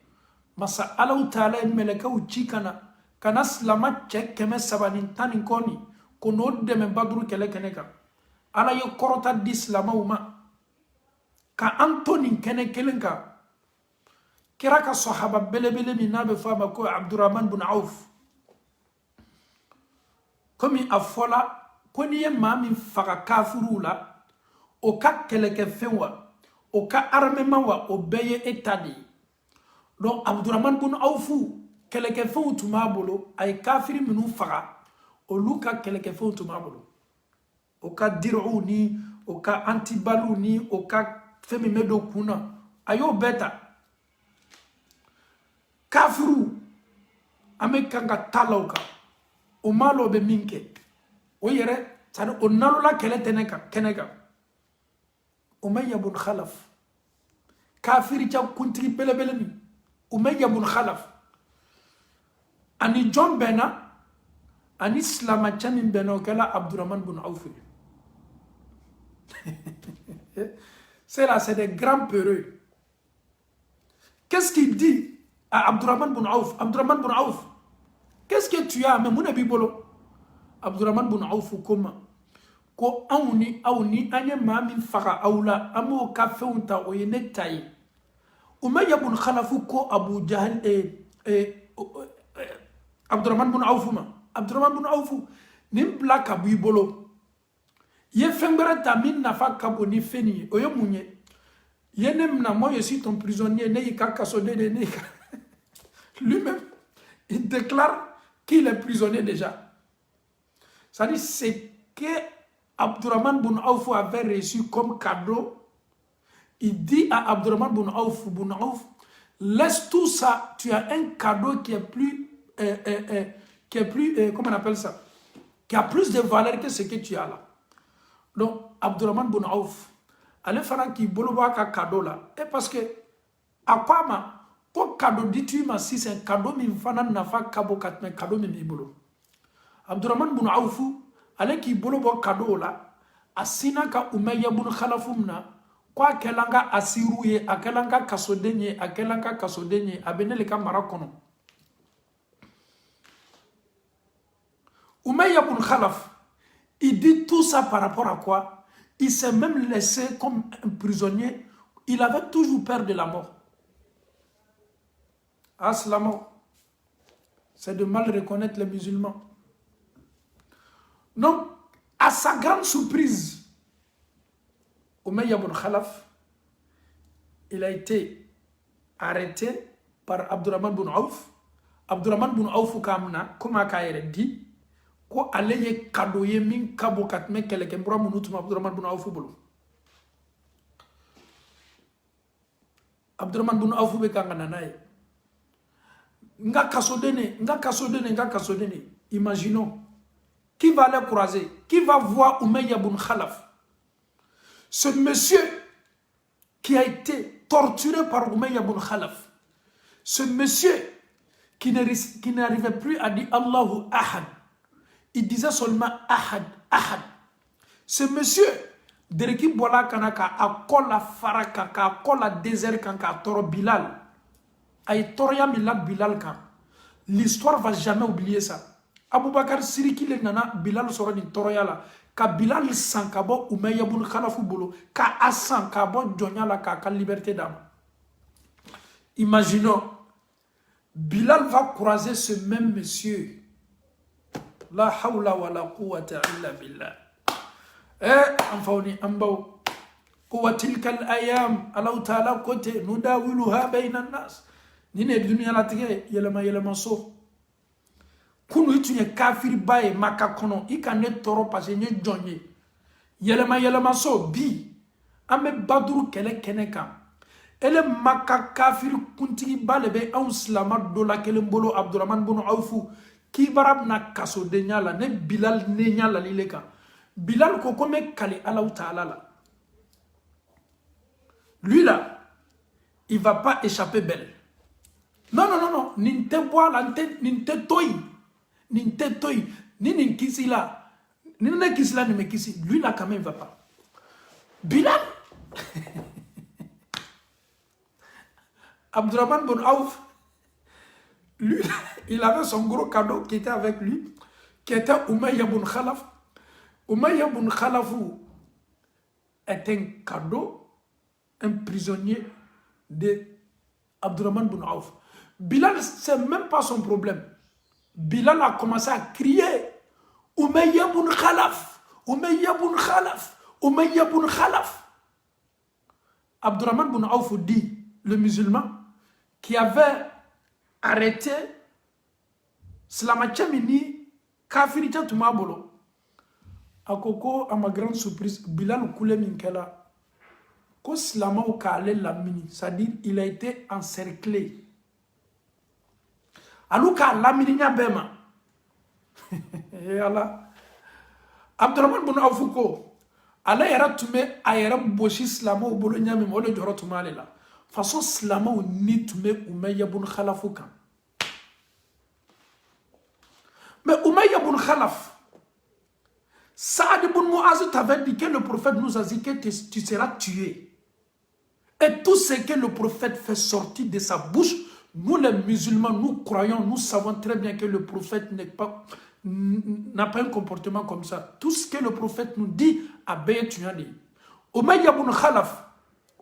Masa Allah Ta'ala meleka uchikana. Kana slama chek keme sabanin tanin koni. Kono deme Badru Kele Keneka. Allah yo korota di slama uma. Ka Anthony Kene Kelenka. Kera ka sahaba bele minabe fama ko Abdurrahman bin Auf. Comme a fola koni ye mami faga kafuru la o ka keleke fenwa o ka armement wa o beye etadi. Donc Abdurrahman bin Auf keleke fenwu tumabolo ay kafiri minu faga o luka keleke fenwu tumabolo. O ka diru ni o ka antibalu ni o ka femi medo kuna ayo beta kafiru ame kanga talauka o malo be minke o yere tan o nalola kele keneka Umayya ibn Khalaf kafiri cha kuntri belebele ni Umayya ibn Khalaf ani John Bena ani Islama chamin beno kala Abdurrahman ibn Auf. C'est là, c'est des grands peureux. Qu'est-ce qu'il dit à Abdurrahman bin Auf? Abdurrahman bin Auf, qu'est-ce que tu as? Mais mon abibolo. Abdurrahman bin Auf, comment? Ko auni, anye mami faga aula, amo kafe unta oyene tayi. Umayya bin Khalaf ko Abu Jahl Abdurrahman bin Auf ma. Abdurrahman bin Auf, nim black abibolo. Ye fengara tamin nafa kabo ni feni oyo munye yenem na moi je suis ton prisonnier ne yika sode de ne lui-même il déclare qu'il est prisonnier déjà. Ça dit c'est que Abdurrahman bin Auf avait reçu comme cadeau. Il dit à Abdurrahman bin Auf, laisse tout ça, tu as un cadeau qui est plus comment on appelle ça, qui a plus de valeur que ce que tu as là. Donc, Abdurrahman bin Auf, allez faire un qui boloba ka cadeau là. Et parce que, à quoi ma, quoi cadeau dit-tu ma si c'est un cadeau, mi fana nafa kabo katme cadeau mi bolo. Abdurrahman bin Auf, allez qui boloba cadeau là, asina ka Umayya bin Khalafumna, quoi kelanga asirouye, akelanga kasodenye, abenele ka marakono. Umayya bin Khalaf, il dit tout ça par rapport à quoi? Il s'est même laissé comme un prisonnier. Il avait toujours peur de la mort. Ah, c'est la mort. C'est de mal reconnaître les musulmans. Donc, à sa grande surprise, Umayya ibn Khalaf, il a été arrêté par Abdurrahman bin Auf. Abdurrahman bin Auf, comme a dit, ko aleye cadeau ye min kabo katme keleke mbura munutuma Abdurrahman bin Auf bolo. Abdurrahman bin Auf be kanga nanaye nga kasodene. Imaginons qui va aller croiser, qui va voir Umayya ibn Khalaf, ce monsieur qui a été torturé par Umayya ibn Khalaf, ce monsieur qui n'arrivait plus à dire Allahu Ahad. Il disait seulement Ahad, Ahad. Ce monsieur, Dereki Bola Kanaka, a kola faraka, a kola désert kanka, toro Bilal. Aïe toria milad Bilal kan. L'histoire va jamais oublier ça. Abou Bakar Siriki le nana Bilal sera ni toroya la. Ka Bilal sankabo Umayya ibn Khalaf bolo. Ka asan kabo Djonyala ka liberté d'âme. Imaginons, Bilal va croiser ce même monsieur. La hawla wa la quwwata illa billah. Anfauni ambao. Quwwatilka al-ayam. Allah ta'ala kote. Nudawiluha bayna nas. Nine dunia la tige. Yelema so. Kunu itu nye kafiri baye maka kono. Ika ne toro pase nye jonye. Yelema so. Bi. Ame baduru kele keneka. Ele maka kafiri kuntigi balebe an silama dola kelen bolo Abdurrahman bin Awfu kibarab na kaso de nyala ne Bilal ne nyala lileka Bilal ko kome kali Allah Ta'ala la. Lui là il va pas échapper belle. Non ninte boala ninte toy ni kisi la ni ne kisi la ni me kisi lui là quand même il va pas. Bilal Abdurrahman bin Awf, lui, il avait son gros cadeau qui était avec lui, qui était Umayya bin Khalaf. Umayya bin Khalaf est un cadeau, un prisonnier de Abdurrahman bin Awf. Bilal, c'est même pas son problème. Bilal a commencé à crier Umayya bin Khalaf, Umayya bin Khalaf, Umayya bin Khalaf. Abdurrahman bin Awf dit, le musulman, qui avait arrêté Slamachemini Kafirita Tumabolo. À Koko, à ma grande surprise, Bilal Koule Minkela, ko Slama ou Kale Lamini, c'est-à-dire il a été encerclé. Alouka Lamini Nyabema. Et Allah. Abdurrahman bin Awfuko, Allah yara tume ayara boshi Slama ou Bolo Nyami Mole Joro Tumalela. Façon Slama ou Nitume Umayya bin Khalaf. Mais Umayya bin Khalaf, Saad ibn Muaz t'avait dit que le prophète nous a dit que tu seras tué. Et tout ce que le prophète fait sortir de sa bouche, nous les musulmans, nous croyons, nous savons très bien que le prophète n'a pas un comportement comme ça. Tout ce que le prophète nous dit, Abbé tu as dit. Umayya bin Khalaf,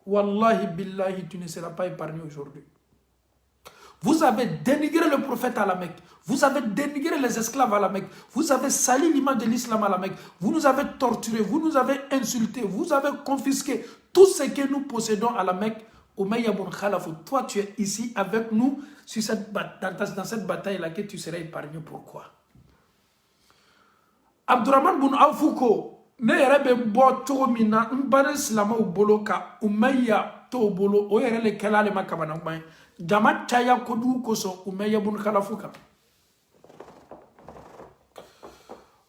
Wallahi billahi, tu ne seras pas épargné aujourd'hui. Vous avez dénigré le prophète à la Mecque. Vous avez dénigré les esclaves à la Mecque. Vous avez sali l'image de l'islam à la Mecque. Vous nous avez torturés. Vous nous avez insultés. Vous avez confisqué tout ce que nous possédons à la Mecque. Umayya bin Khalaf, toi tu es ici avec nous dans cette bataille-là que tu seras épargné. Pourquoi? Abdurrahman bin Awfuko, ne yɛrɛ bɛ bɔ cogo min na n banni silamɛw bolo ka Umayya t'o bolo o yɛrɛ le kɛla ale ma kabanagban ye jama caya kojugu kosɔn Umayya bin Khalaf kan.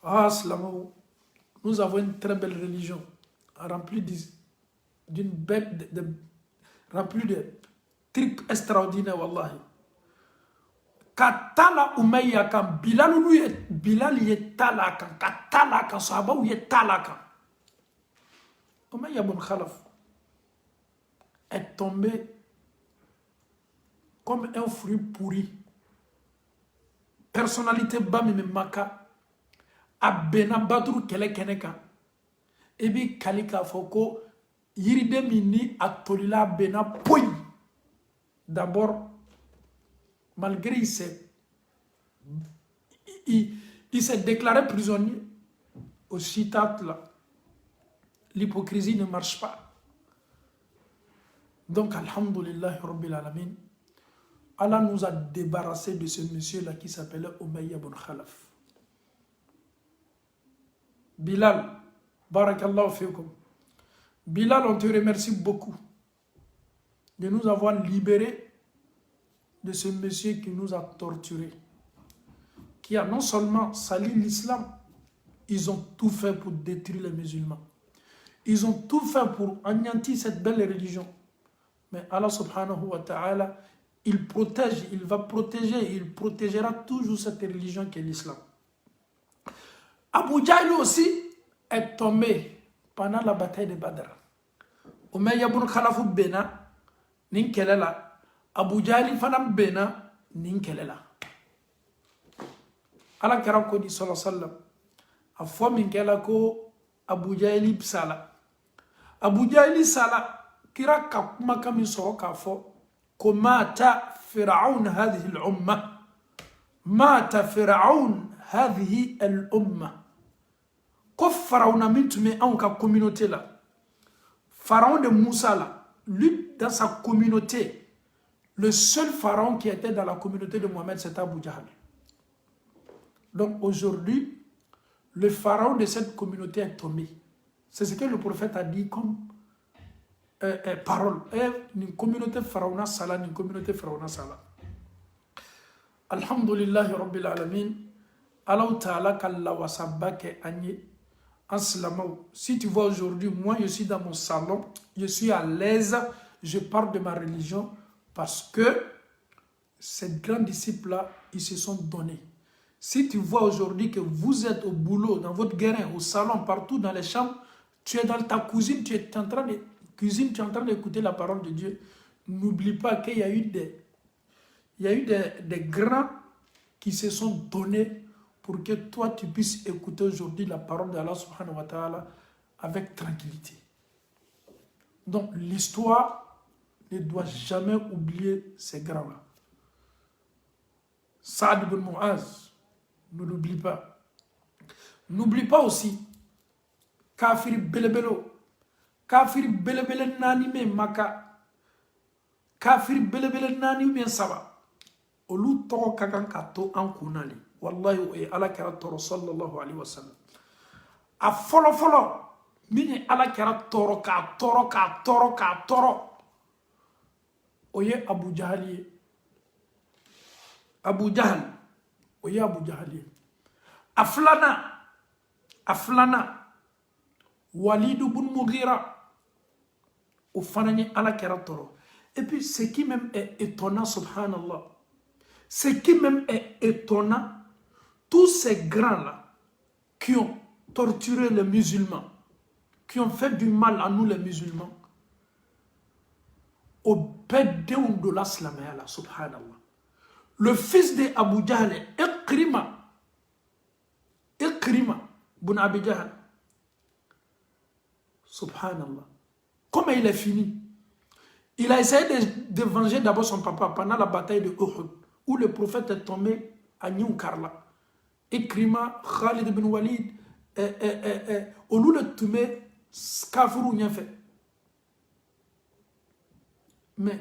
Ah silamɛw, nous avons une très belle religion remplie remplie de trucs extraordinaires wallahi. Ka tala Umayya kan Bilal ye tala kan ka tala kan sahabaw ye tala kan. Umayya bin Khalaf est tombé comme un fruit pourri. Personnalité bami maka a bena badru kele kene kan. Ebi kalika foko yiride mini a tolila bena poy. D'abord malgré il s'est déclaré prisonnier. Au citat là, l'hypocrisie ne marche pas. Donc, alhamdulillah, Rabbil Alamin, Allah nous a débarrassé de ce monsieur-là qui s'appelait Umayya bin Khalaf. Bilal, barakallahu fikum. Bilal, on te remercie beaucoup de nous avoir libérés de ce monsieur qui nous a torturés, qui a non seulement sali l'islam, ils ont tout fait pour détruire les musulmans. Ils ont tout fait pour anéantir cette belle religion. Mais Allah subhanahu wa ta'ala, il protège, il va protéger, il protégera toujours cette religion qui est l'islam. Abu Jahl aussi est tombé pendant la bataille de Badr. Umayya bin Khalaf bena, ninkelela. Abu Jahl fanam bena ninkelela. Ala karam ko di sallallahu alaihi wasallam a fo min kela ko Abu Jahl sala. Abu Jahl sala kira ka kuma kami so ka fo ko mata fir'aun hadhihi al-umma. Mata fir'aun hadhihi al-umma. Ko Pharaon a mis en communauté là. Pharaon de Moussa là, lui dans sa communauté, le seul pharaon qui était dans la communauté de Mohamed, c'était Abu Jahl. Donc aujourd'hui, le pharaon de cette communauté est tombé. C'est ce que le prophète a dit comme parole. Une communauté pharaona sala, une communauté pharaona sala. Alhamdulillah Rabbil Alamin. Allah Ta'ala kalla wasabake anye. Si tu vois aujourd'hui, moi je suis dans mon salon, je suis à l'aise, je parle de ma religion parce que ces grands disciples-là, ils se sont donnés. Si tu vois aujourd'hui que vous êtes au boulot, dans votre guérin, au salon, partout dans les chambres, tu es dans ta cuisine, tu es en train de cuisiner, tu es en train d'écouter la parole de Dieu, n'oublie pas qu'il y a eu des grands qui se sont donnés pour que toi tu puisses écouter aujourd'hui la parole d'Allah subhanahu wa ta'ala avec tranquillité. Donc l'histoire ne doit jamais oublier ces grands-là. Saad ibn Mu'az, ne l'oublie pas. N'oublie pas aussi Kafir Belebelo. Kafir Belebele nani me maka. Kafir Belebele nani me saba. Olu toko kakan kato an kunali. Wallahi o e ala kera toro sallallahu alaihi wasallam. A folo mini ala kera toro ka toro. Oye Abu Jahali. Abu Jahl. Oye Abu Jahali. Aflana. Walid ibn Mughira. Au fanani ala kera toro. Et puis ce qui même est étonnant, subhanallah. Ce qui même est étonnant, tous ces grands-là qui ont torturé les musulmans, qui ont fait du mal à nous les musulmans, au bédéon de l'islam, subhanallah. Le fils de Abu Jahl, Ikrima, Bun Abi Jahl, subhanallah. Comment il est fini? Il a essayé de venger d'abord son papa pendant la bataille de Uhud, où le prophète est tombé à Karla. Ikrima, Khalid ibn Walid, au lieu de tuer, Kafirou n'y a fait. Mais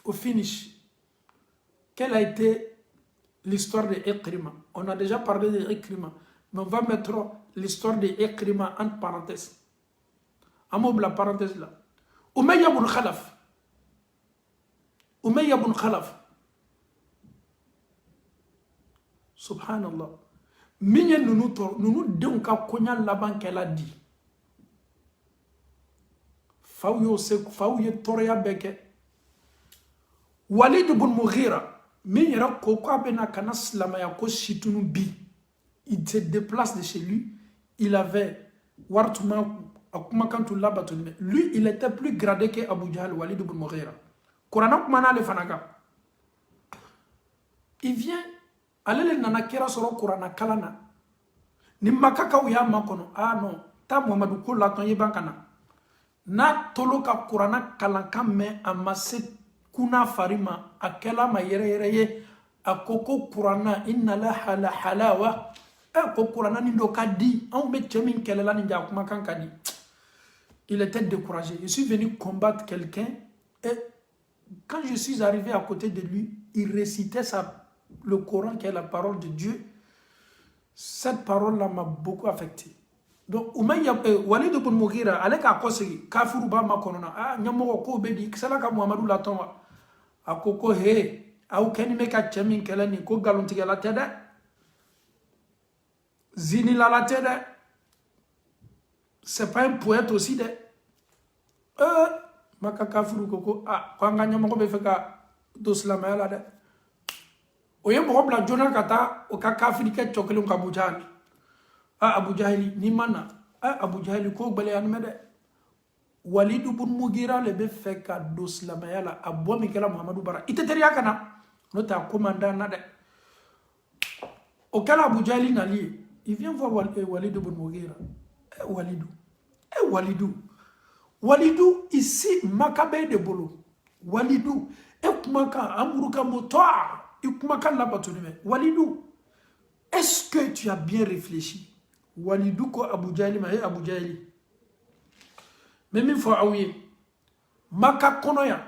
au finish, quelle a été l'histoire de Ikrima? On a déjà parlé de Ikrima, mais on va mettre l'histoire de Ikrima entre parenthèses. Amob la parenthèse là. Umayya ibn Khalaf. Subhanallah. Minye nous devons konya laban qu'elle a dit. Fawye toria beke. Walid ibn Mughira. Minye ra kokwa bena kana slamaya ko shitunu bi. Il se déplace de chez lui. Il avait wartuma akuma kantu labatun. Lui, il était plus gradé que Abu Jahl, Walid ibn Mughira. Korana kumana le fanaka. Il vient. Alele nana kera soro Kurana kalana. Ni makaka uya makono. Ah non. Ta Muhammadu kula tonye bankana. Na tolo ka Kurana kalanka me amase kuna farima. Akela ma yere ye. Akoko Kurana inna laha la halawa. Ko Kurana nindo kadi. On me chemin kelela ninja kumakan kadi. Il était découragé. Je suis venu combattre quelqu'un. Et quand je suis arrivé à côté de lui, il récitait le Coran qui est la parole de Dieu. Cette parole-là m'a beaucoup affecté. Donc, Walid ibn Mughira, avec à Kosegi, Kafuru ba makonona, ah, nyamoko ko bedi, kisala ka Muhammadu la tomba. Akoko he, au keni meka chemin kelani ko galontiga la tede. Zini la tede. C'est pas un poète aussi de. Maka Kafuru koko, ah, kwa nga nyamoko be feka doslama la de. Oye moko bla jona kata o ka kafiri ke chokele ko Abu Jahl. Abu Jahli ni mana. Abu Jahli ko gbele an mede. Walid ibn Mughira le be fe ka doslama yala abo mi kala Muhammadu bara. Iteteri yakana no ta commandant na de. O kala Abu Jahli na li. Il vient voir Walid ibn Mughira. Walidou ici Makabe de Bolo. Walidou e kumaka amuruka motoa. Walidou Est-ce que tu as bien réfléchi? Walidou ko Abu Jahli ma Abu Jahli. Mais il faut awouye. Maka konoya.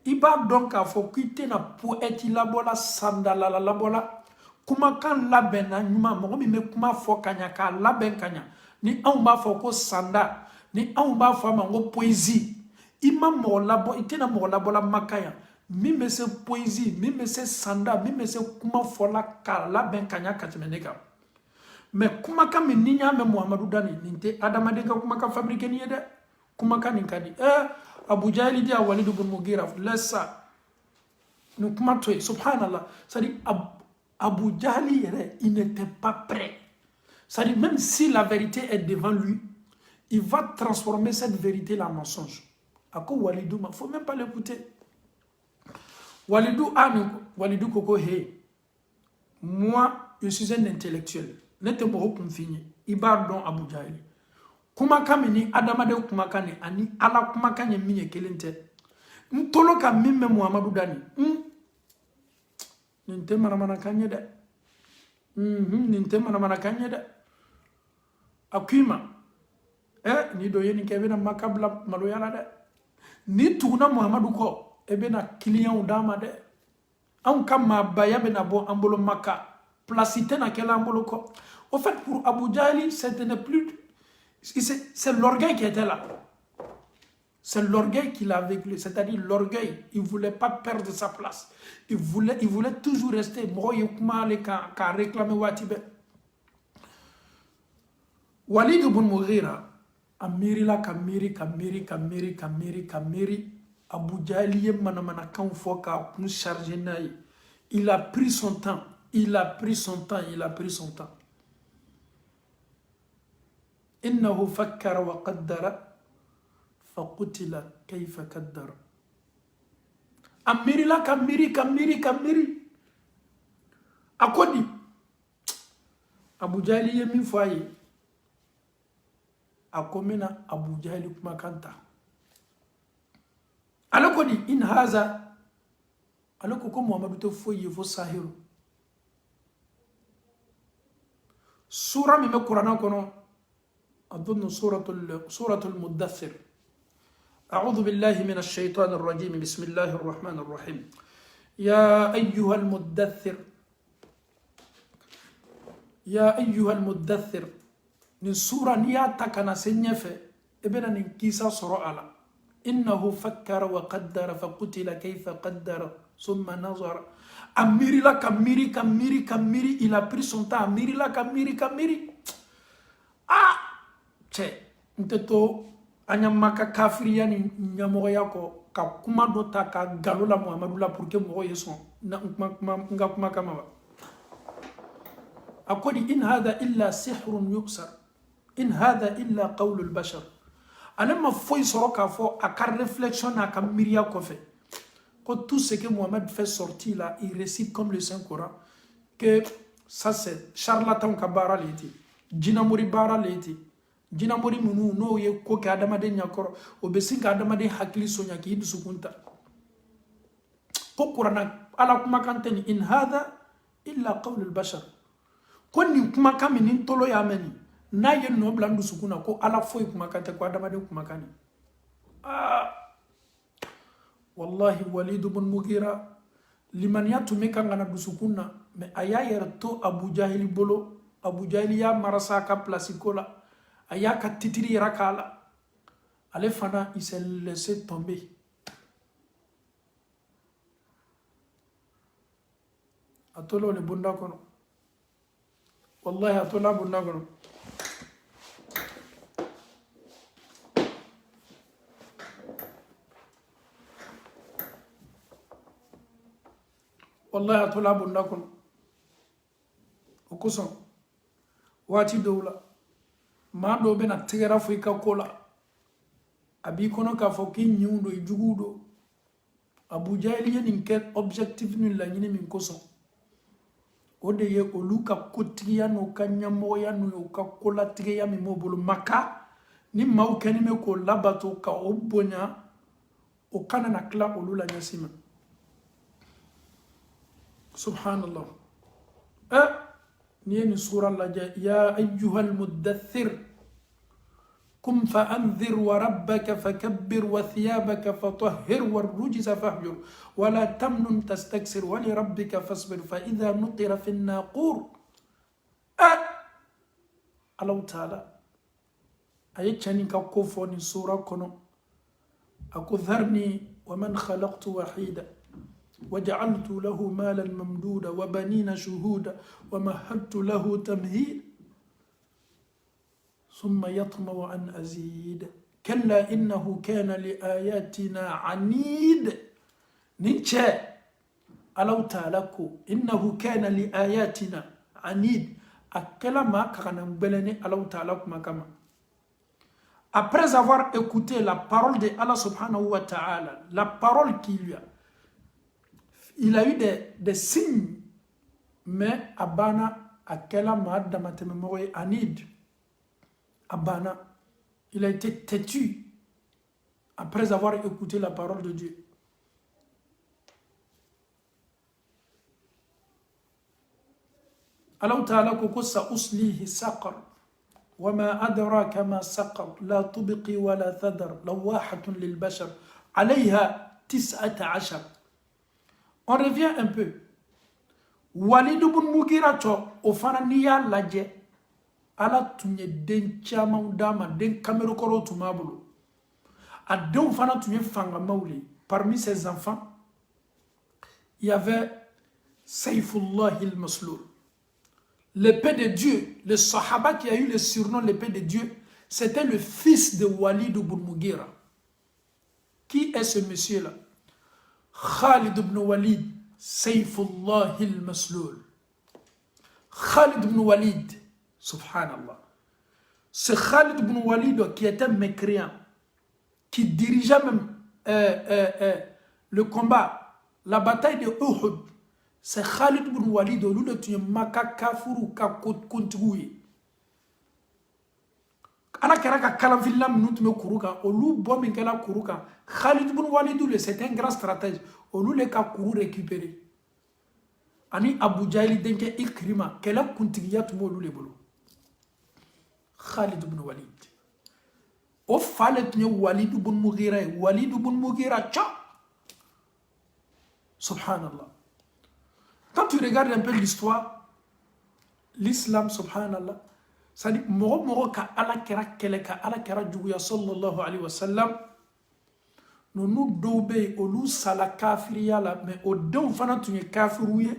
Iba donc a fo kite na poète labola sandala la labola. Kuma kan laben na nyuma mo mi me kuma fo kanya ka laben kanya. Ni an ba fo ko sanda, ni an ba fo ma ngo poésie. Ima mo labo itena mo labola makaya. Mi me se poésie, mi me se sanda, mi me se kuma fo la ka laben kanya katmeneka. Mais kuma ka min ninya me Muhammadu Dani ninte adamade ka kuma ka fabriquer ni de. Kuma ka ninkadi. Abu Jahli dit à Walid ibn Mughira, laisse ça. Nous comment tu es, subhanallah. C'est-à-dire, Abu Jahli, il n'était pas prêt. C'est-à-dire, même si la vérité est devant lui, il va transformer cette vérité en mensonge. À quoi Walidou, il ne faut même pas l'écouter. Walidou, Koko, hey, moi, je suis un intellectuel. N'était pas comme fini. Il va donc Abu Jahli. Kumaka mini adamade kumaka ni ani ala kumaka nye minye kelente ntolo ka mimme Muhammadu Dani ninte manamana kanye de ninte manamana kanye de akima ni do yeni kebe na makabla malo yala de ni tuna Muhammadu ko ebe na client dama de an kama baya be na bo ambolo maka placité na kela ambolo ko. Au fait pour Abu Jahli c'était ne plus. C'est l'orgueil qui était là. C'est l'orgueil qu'il a avec lui. C'est-à-dire l'orgueil. Il ne voulait pas perdre sa place. Il voulait toujours rester. Ka réclamer Watibe. Walid ibn Mughira. Amiri la kamiri. Abu Jahli manamana kan foka nous charger naï. Il a pris son temps. إنه فكر وقدر فقتل كيف قدر أميري لا كميري أكودي أبو جهل يمين فاي أكومنا أبو جهل كما كانت على كودي إن هذا على كوكو محمد تفوي يفو ساهر سورة من القرآن كنو أظن سورة المدثر. أعوذ بالله من الشيطان الرجيم. بسم الله الرحمن الرحيم. يا أيها المدثر من سورة نياتك نسنيف ابنا نكيسا سرعلا. إنه فكر وقدر فقتل كيف قدر ثم نظر. Amiri la kamiri. Il a pris son temps. Amiri la kamiri. Nteto anyamaka kafiriya ni nyamoya ko ka kuma do ta ka galola Muhammadu la pour que mo yeson na kuma kama ba akodi in hada illa sihrun yuksar in hada illa qawl al bashar anama foi soroka fo akar réflexion aka miriya ko fait que tout ce que Mohamed fait sortir là il récite comme le Saint Coran que ça c'est charlatan kabara leti jinamuri bara leti jinamori munu no ye ko ka adamade nyakoro obesin ka adamade hakili sonya ki dusukunta ko qur'ana ala kuma kanteni in hada illa qawl al bashar konni kuma kamini tolo ya meni na ye no blandu sukuna ko ala foi kuma kante ko adamade kuma kani wallahi Walid ibn Mughira liman yatumeka ngana dusukuna me ayayere to Abu Jahli bolo Abu Jahli ya marasa ka plasikola ayaka titiri rakala ale fana il s'est laissé tomber atolo le bunda kono wallahi atola bunda kono wallahi atola bunda kono okuson wati dowla ma do bena tigera fo ka kola abi kono ka fo ki nyundo e jugudo Abu Jahli yen ken objectif ni la nyini min koson o de ye o luka kotiya no kanyamo ya no ka kola tigeya mi mobulu maka ni maw kani me ko labato ka obonya o kana na kla olula nyasima subhanallah نين سورة الله يا أيها المدثر قم فأنذر وربك فكبر وثيابك فطهر والرجز فاهجر ولا تمنن تستكثر ولربك فاصبر فإذا نقر في الناقور الله تعالى أيتشاني كوفوني سورة كنو أكو ذرني ومن خلقت وحيدا وجعلت له مالا ممدودا وبنين شهودا ومهدت له تمهيدا ثم يطمع أن أزيد كلا إنه كان لآياتنا عنيد نيتشا ألو تالكو إنه كان لآياتنا عنيد أكلا ما كان مبلني ألو تالكو ما كما. Après avoir écouté la parole de Allah subhanahu wa ta'ala, la parole qu'il lui a, il a eu des signes, mais Abana Akela Mahadamatememoe Anid, Abana, il a été têtu après avoir écouté la parole de Dieu. Allah Ta'ala Kokosa Uslihi Saqar. وما أدراك ما سقر لا تبقي ولا تذر لواحة للبشر عليها 19. On revient un peu. Walid ibn Mughira ofana niya laje ala tunye den chama udama den kamero koro tumabulu adon fana tunye fanga mauli. Parmi ses enfants il y avait Saifullah al-Maslul, l'épée de Dieu. Le Sahaba qui a eu le surnom l'épée de Dieu, c'était le fils de Walid ibn Mughira. Qui est ce monsieur-là? Khalid ibn Walid, Saifullah al-Maslul. Khalid ibn Walid, subhanallah. Ce Khalid ibn Walid qui était mécréant, qui dirigeait même le combat, la bataille de Uhud, c'est Khalid ibn Walid au lieu de tuer maka kafuru ka kontigouye. Ala kera ka kalanfilla minute me kuruka au lieu bon min kala kuruka. Khalid ibn Walid c'est un grand stratège au lieu de ka kuru récupérer. Ani Abu Jahl denke Ikrima kala kontigiyat mo lule bolo. Khalid ibn Walid. O fallait tuer Walid ibn Mughira, Walid ibn Mughira cha. Subhanallah. Quand tu regardes un peu l'histoire, l'islam, subhanallah, ça dit, moro ka ala kera kele ka ala kera juguya sallallahu alayhi wa sallam, nous dobe olu sala kafiriya la, mais o don fana tunye kafiruye,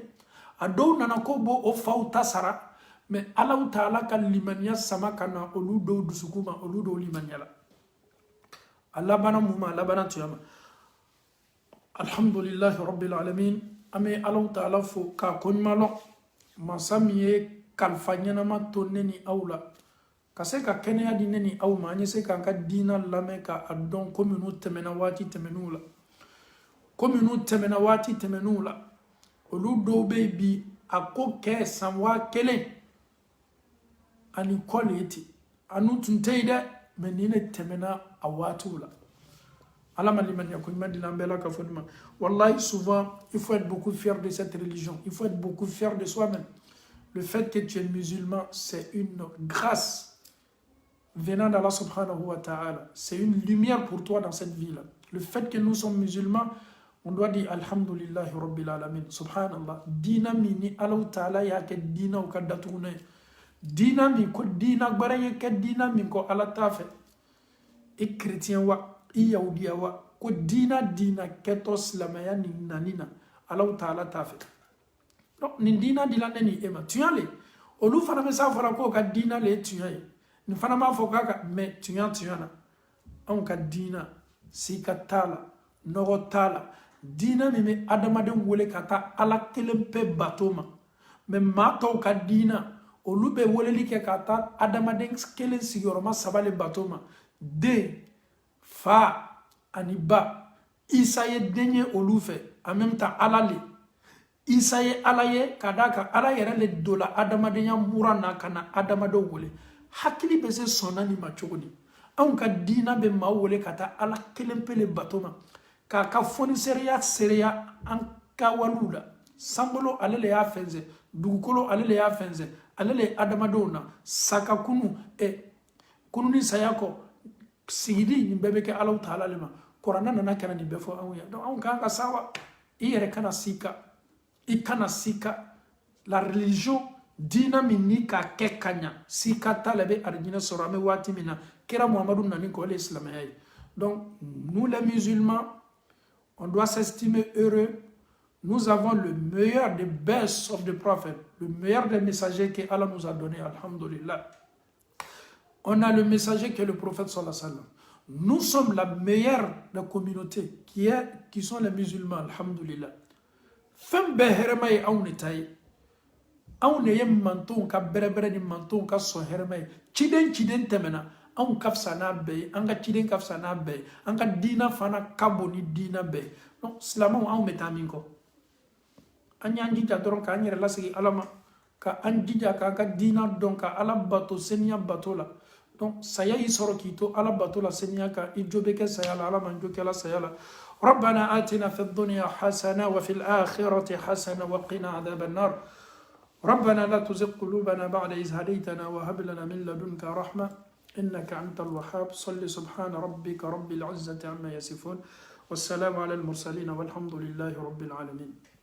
a do nana ko bo o fauta sara, mais ala ta'ala ka limaniya sama kana olu do dusukuma, olu do limaniya la. Allah bana muma, Allah bana tuyama. Alhamdulillahi rabbil alamin. Ame Allah Ta'ala fo ka konmalo masamiye kalfanyana ma tonne ni awla kase ka kenya dinne ni aw ma nyese ka ka dina lame ka adon komunu temena wati temenula komunu temena wati temenula olu do be ako ke samwa kele ani koleti anu tunteide menine temena awatula. Wallahi, souvent, il faut être beaucoup fier de cette religion. Il faut être beaucoup fier de soi-même. Le fait que tu es musulman, c'est une grâce venant d'Allah subhanahu wa ta'ala. C'est une lumière pour toi dans cette vie-là. Le fait que nous sommes musulmans, on doit dire Alhamdulillahi Rabbil Alamin. Subhanallah. Dina mini Allah ta'ala ya ke dina ou kadatoune. Dina mi ko dina gbaraye ke dina mi ko Allah ta fait. Et chrétien wa. Yahoudia wa ko dina keto silamaya ni nanina Allah Ta'ala ta fait. Donc ni dina dilande ni ema tuyale olu fana me sa fara ko ka dina le tuyaye ni fana ma fo ka me tuyana on ka dina si ka tala nogo tala dina mi me adamaden wole kata ala kelempe batoma me ma to ka dina olu be wole like kata adamaden kelen sigoroma sabale batoma de fa aniba Isa ye denye olufe en même temps alale Isa ye alaye kadaka ala yere le dola adamadenya murana kana adamado wole hakili be se sonani machogodi an ka dina be ma wole kata ala kelempele batoma ka foni seria an ka walula sambolo alele ya fenze dugukolo ale le y'a fɛnsɛ ale le adamadenw na saka kunu kunu ni saya kɔ sigili nin bɛɛ bɛ kɛ Alahu Taala le ma kuranɛ nana kana nin bɛɛ fɔ anw ye donc anw kan ka sawa i yɛrɛ kana sika i kana sika la religion diina min ni ka kɛ ka ɲa sika t'a la bɛ arijinɛ sɔrɔ an bɛ waati min na kira Muhamadu nani kɔ o le ye silamɛya ye donc nous les musulmans on doit s'estimer heureux. Nous avons le meilleur des best of the prophet, le meilleur des messagers que Allah nous a donné, alhamdulillah. On a le messager qui est le prophète sallallahu alayhi wa sallam. Nous sommes la meilleure des communautés qui sont les musulmans, alhamdulillah. Fem beherma ye aw ne taye. Aw ne ye manton ka berebere ni manton ka so herma ye. Ciden temena. Aw kafsa na be, anga ciden kafsa na be, anga dina fana kabo ni dina be. Donc, silamon aw metamin ko. Anya jija doron ka anyere lasigi alama ka anjija ka ka dina don ka ala bato senya bato la donc saya yi soro kito ala bato la senya ka ijobe ke saya la ala manjo ke la saya la ربنا آتنا في الدنيا حسنة وفي الآخرة حسنة وقنا عذاب النار ربنا لا تزغ قلوبنا بعد إذ هديتنا وهب لنا من لدنك رحمة إنك أنت الوهاب صل سبحان ربك رب العزة عما يصفون والسلام على المرسلين والحمد لله رب العالمين